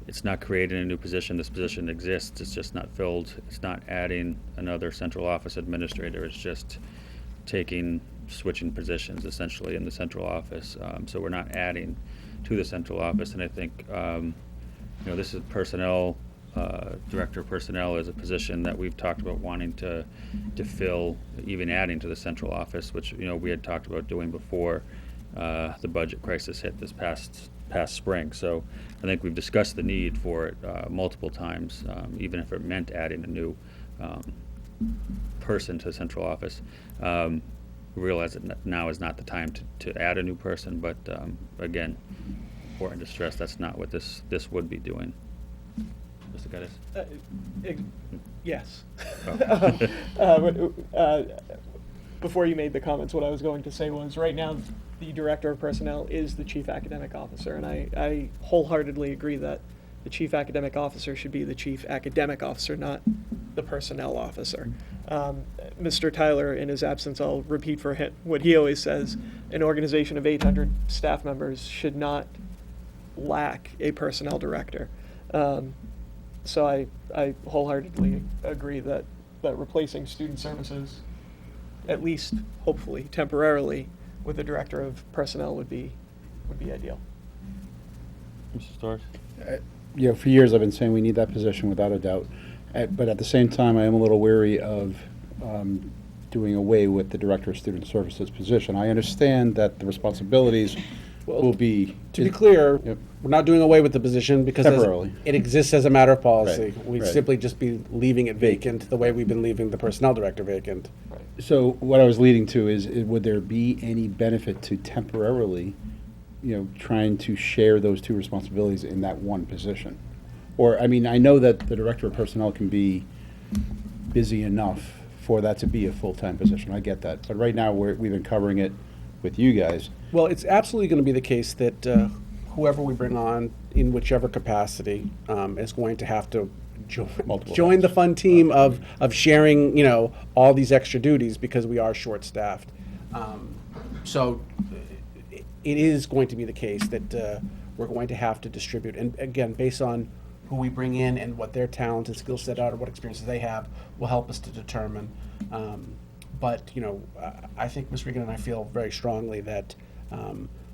it's not creating a new position. This position exists. It's just not filled. It's not adding another central office administrator. It's just switching positions essentially in the central office. So we're not adding to the central office, and I think this is personnel. Director of Personnel is a position that we've talked about wanting to fill, even adding to the central office, which we had talked about doing before the budget crisis hit this past spring. So I think we've discussed the need for it multiple times, even if it meant adding a new person to the central office. We realize that now is not the time to add a new person, but again, important to stress that's not what this would be doing. Mr. Geddes? Yes. Oh. Before you made the comments, what I was going to say was, right now, the Director of Personnel is the Chief Academic Officer, and I wholeheartedly agree that the Chief Academic Officer should be the Chief Academic Officer, not the Personnel Officer. Mr. Tyler, in his absence, I'll repeat for him what he always says: an organization of 800 staff members should not lack a Personnel Director. So I wholeheartedly agree that replacing student services, at least hopefully temporarily, with a director of personnel would be ideal. Mr. Storrs? For years I've been saying we need that position without a doubt. But at the same time, I am a little weary of doing away with the Director of Student Services position. I understand that the responsibilities will be... To be clear, Yep. we're not doing away with the position because Temporarily. it exists as a matter of policy. Right, We'd right. simply just be leaving it vacant the way we've been leaving the personnel director vacant. So what I was leading to is would there be any benefit to temporarily, trying to share those two responsibilities in that one position? Or, I mean, I know that the Director of Personnel can be busy enough for that to be a full-time position. I get that. But right now, we've been covering it with you guys. Well, it's absolutely going to be the case that whoever we bring on, in whichever capacity, is going to have to Multiple join times. the fun team of sharing, all these extra duties because we are short-staffed. So it is going to be the case that we're going to have to distribute, and again, based on who we bring in and what their talent and skill set are, or what experiences they have, will help us to determine. But I think Ms. Regan and I feel very strongly that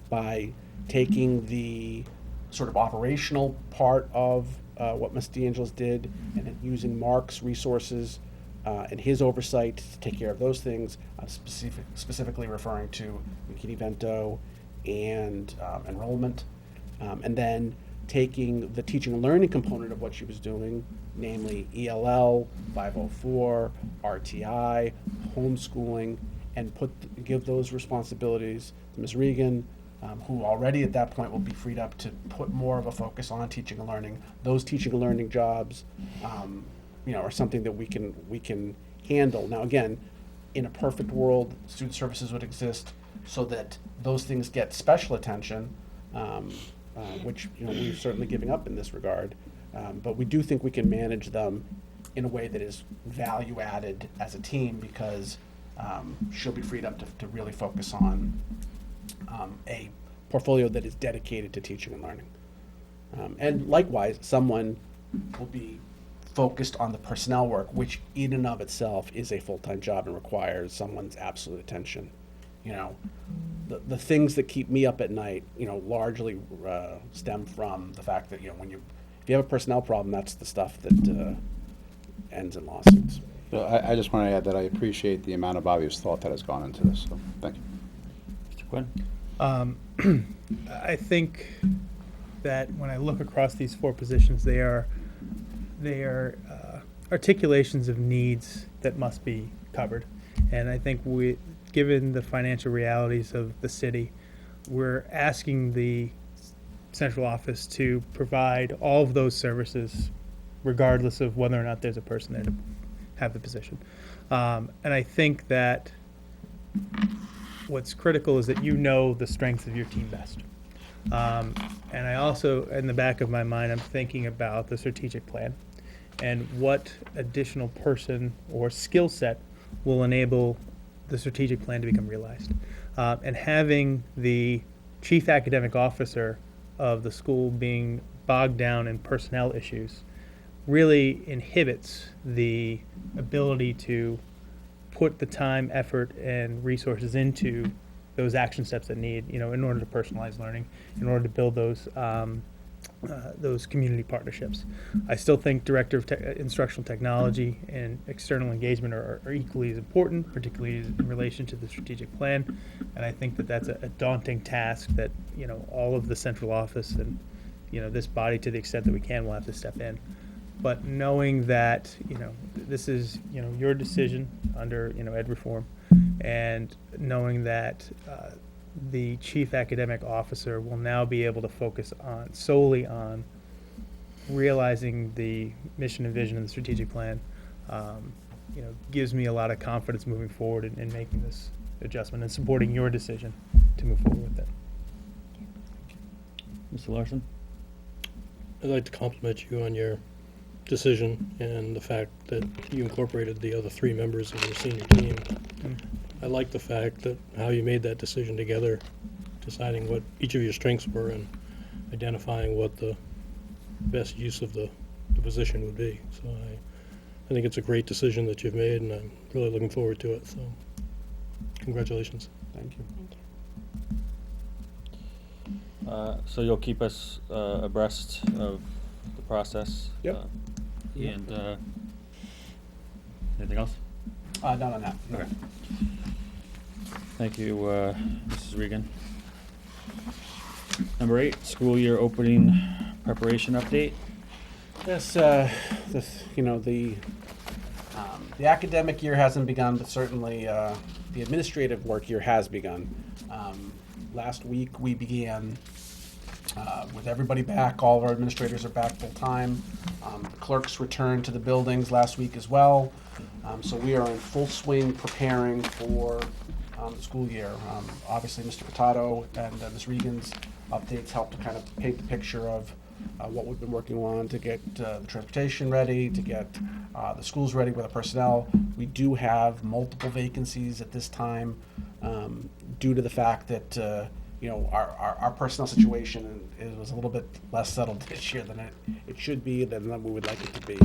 by taking the sort of operational part of what Ms. DeAngelis did and then using Mark's resources and his oversight to take care of those things, I'm specifically referring to McKinney-Vento and enrollment, and then taking the teaching and learning component of what she was doing, namely ELL, 504, RTI, homeschooling, and give those responsibilities to Ms. Regan, who already at that point will be freed up to put more of a focus on teaching and learning. Those teaching and learning jobs, are something that we can handle. Now, again, in a perfect world, student services would exist so that those things get special attention, which we're certainly giving up in this regard. But we do think we can manage them in a way that is value added as a team, because she'll be freed up to really focus on a portfolio that is dedicated to teaching and learning. And likewise, someone will be focused on the personnel work, which in and of itself is a full-time job and requires someone's absolute attention. The things that keep me up at night, largely stem from the fact that, when you if you have a personnel problem, that's the stuff that ends in lawsuits. So I just want to add that I appreciate the amount of obvious thought that has gone into this, so thank you. Mr. Quinn? I think that when I look across these 4 positions, they are articulations of needs that must be covered. And I think given the financial realities of the city, we're asking the central office to provide all of those services regardless of whether or not there's a person there to have the position. And I think that what's critical is that you know the strengths of your team best. And I also, in the back of my mind, I'm thinking about the strategic plan and what additional person or skill set will enable the strategic plan to become realized. And having the chief academic officer of the school being bogged down in personnel issues really inhibits the ability to put the time, effort, and resources into those action steps that need, in order to personalize learning, in order to build those community partnerships. I still think director of instructional technology and external engagement are equally as important, particularly in relation to the strategic plan. And I think that that's a daunting task that, all of the central office and, this body, to the extent that we can, will have to step in. But knowing that, this is, your decision under, ed reform, and knowing that the chief academic officer will now be able to focus solely on realizing the mission and vision of the strategic plan, gives me a lot of confidence moving forward in making this adjustment and supporting your decision to move forward with it. Mr. Larson? I'd like to compliment you on your decision and the fact that you incorporated the other 3 members of your senior team. I like the fact that how you made that decision together, deciding what each of your strengths were and identifying what the best use of the position would be. So I think it's a great decision that you've made, and I'm really looking forward to it. So congratulations. Thank you. So you'll keep us abreast of the process? Yep. And anything else? Not on that. Okay. Thank you, Mrs. Regan. Number 8, school year opening preparation update. Yes, the academic year hasn't begun, but certainly the administrative work year has begun. Last week we began with everybody back. All of our administrators are back full time. The clerks returned to the buildings last week as well. So we are in full swing preparing for the school year. Obviously, Mr. Furtado and Ms. Regan's updates help to kind of paint the picture of what we've been working on to get the transportation ready, to get the schools ready with the personnel. We do have multiple vacancies at this time due to the fact that our personnel situation was a little bit less settled this year than it should be, than we would like it to be.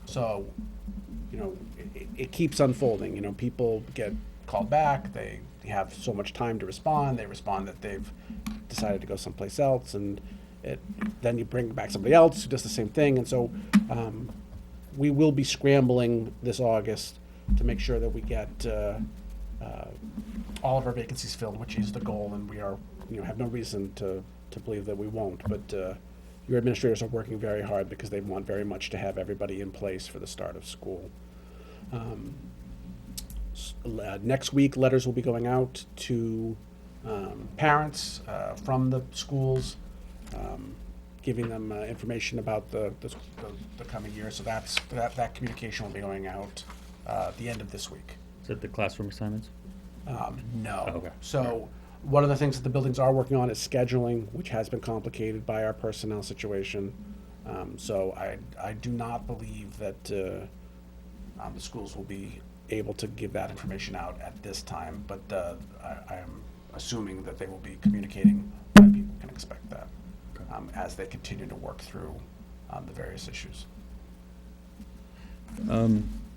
So it keeps unfolding. People get called back. They have so much time to respond. They respond that they've decided to go someplace else, and then you bring back somebody else who does the same thing. And so we will be scrambling this August to make sure that we get all of our vacancies filled, which is the goal, and we are, have no reason to believe that we won't. But your administrators are working very hard because they want very much to have everybody in place for the start of school. Next week, letters will be going out to parents from the schools, giving them information about the coming year. So that communication will be going out the end of this week. Is that the classroom assignments? No. Okay. So one of the things that the buildings are working on is scheduling, which has been complicated by our personnel situation. So I do not believe that the schools will be able to give that information out at this time, but I am assuming that they will be communicating when people can expect that as they continue to work through the various issues.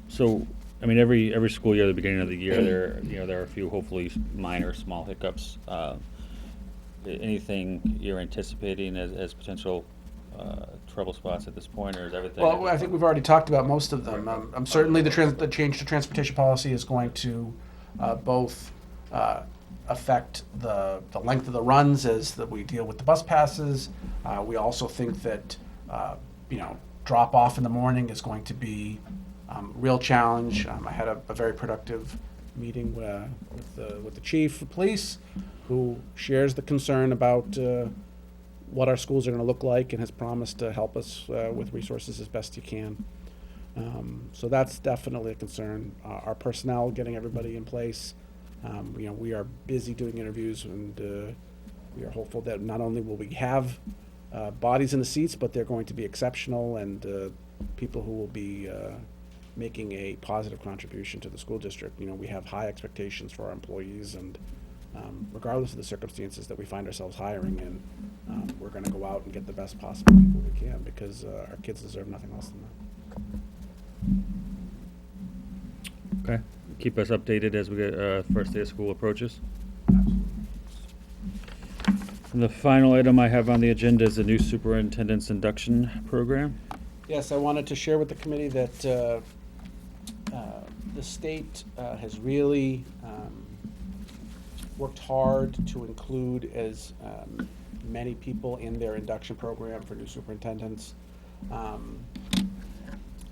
So, I mean, every school year, at the beginning of the year, there are a few hopefully minor, small hiccups. Anything you're anticipating as potential trouble spots at this point, or is everything? Well, I think we've already talked about most of them. Certainly the change to transportation policy is going to both affect the length of the runs as that we deal with the bus passes. We also think that, drop off in the morning is going to be a real challenge. I had a very productive meeting with the chief of police, who shares the concern about what our schools are going to look like and has promised to help us with resources as best he can. So that's definitely a concern. Our personnel, getting everybody in place. We are busy doing interviews, and we are hopeful that not only will we have bodies in the seats, but they're going to be exceptional and people who will be making a positive contribution to the school district. We have high expectations for our employees, and regardless of the circumstances that we find ourselves hiring in, we're going to go out and get the best possible people we can, because our kids deserve nothing less than that. Okay, keep us updated as we get first day of school approaches. And the final item I have on the agenda is the new superintendent's induction program. Yes, I wanted to share with the committee that the state has really worked hard to include as many people in their induction program for new superintendents.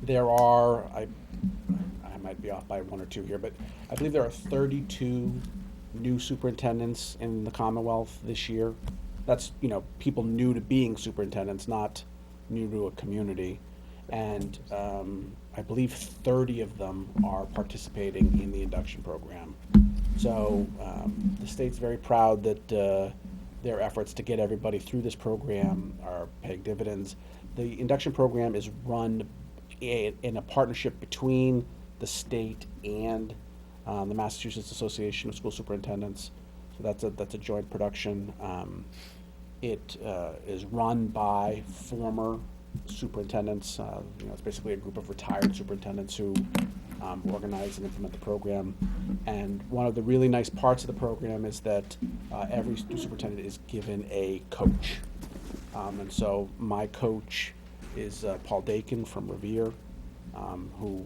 There are, I might be off by one or two here, but I believe there are 32 new superintendents in the Commonwealth this year. That's, people new to being superintendents, not new to a community. And I believe 30 of them are participating in the induction program. So the state's very proud that their efforts to get everybody through this program are paying dividends. The induction program is run in a partnership between the state and the Massachusetts Association of School Superintendents. So that's a joint production. It is run by former superintendents. It's basically a group of retired superintendents who organize and implement the program. And one of the really nice parts of the program is that every new superintendent is given a coach. And so my coach is Paul Dakin from Revere, who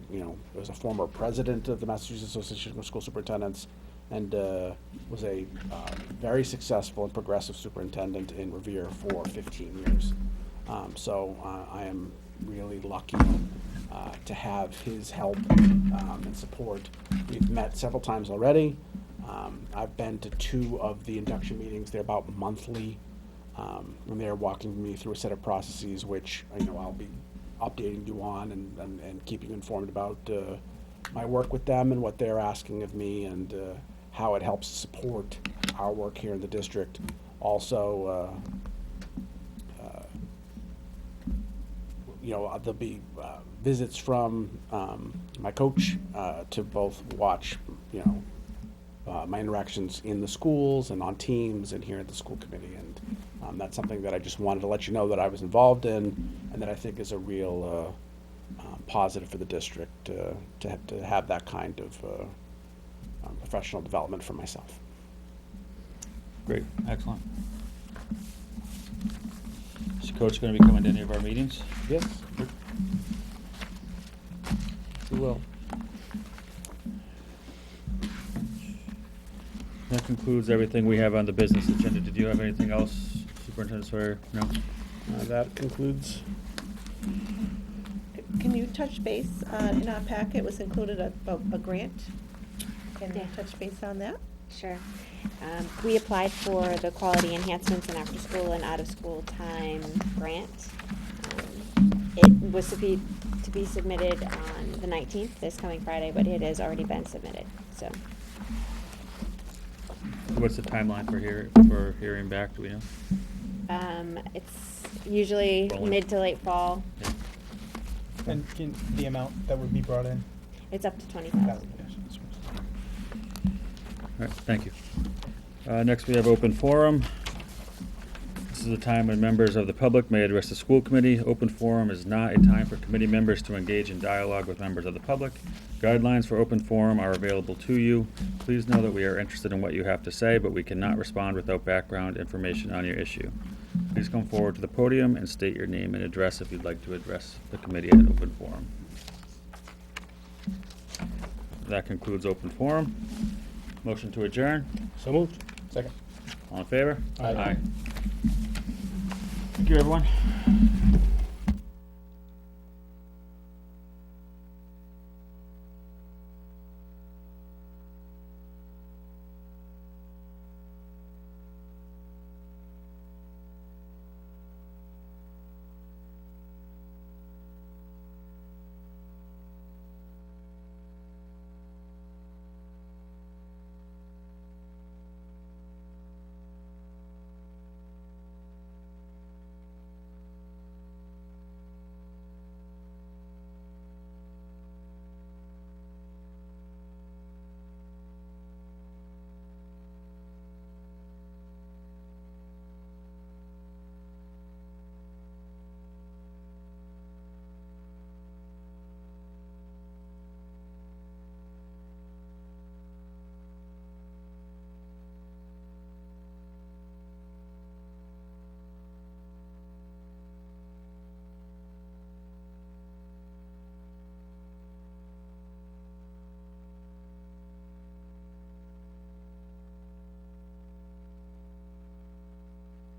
was a former president of the Massachusetts Association of School Superintendents, and was a very successful and progressive superintendent in Revere for 15 years. So I am really lucky to have his help and support. We've met several times already. I've been to 2 of the induction meetings. They're about monthly, and they're walking me through a set of processes which I'll be updating you on and keeping you informed about my work with them and what they're asking of me, and how it helps support our work here in the district. Also, there'll be visits from my coach to both watch, my interactions in the schools and on teams and here at the school committee. And that's something that I just wanted to let you know that I was involved in, and that I think is a real positive for the district to have that kind of professional development for myself. Great, excellent. Is Coach going to be coming to any of our meetings? Yes. We will. That concludes everything we have on the business agenda. Did you have anything else, Superintendent Sawyer? No? That concludes. Can you touch base, in our packet was included a grant? Can you touch base on that? Sure. We applied for the quality enhancements in after-school and out-of-school time grant. It was to be submitted on the 19th, this coming Friday, but it has already been submitted, so. What's the timeline for hearing back, do we know? It's usually Rolling. mid to late fall. Yeah. And the amount that would be brought in? It's up to 20,000. All right, thank you. Next, we have open forum. This is a time when members of the public may address the school committee. Open forum is not a time for committee members to engage in dialogue with members of the public. Guidelines for open forum are available to you. Please know that we are interested in what you have to say, but we cannot respond without background information on your issue. Please come forward to the podium and state your name and address if you'd like to address the committee at open forum. That concludes open forum. Motion to adjourn. So moved. Second. All in favor? Aye. Thank you, everyone.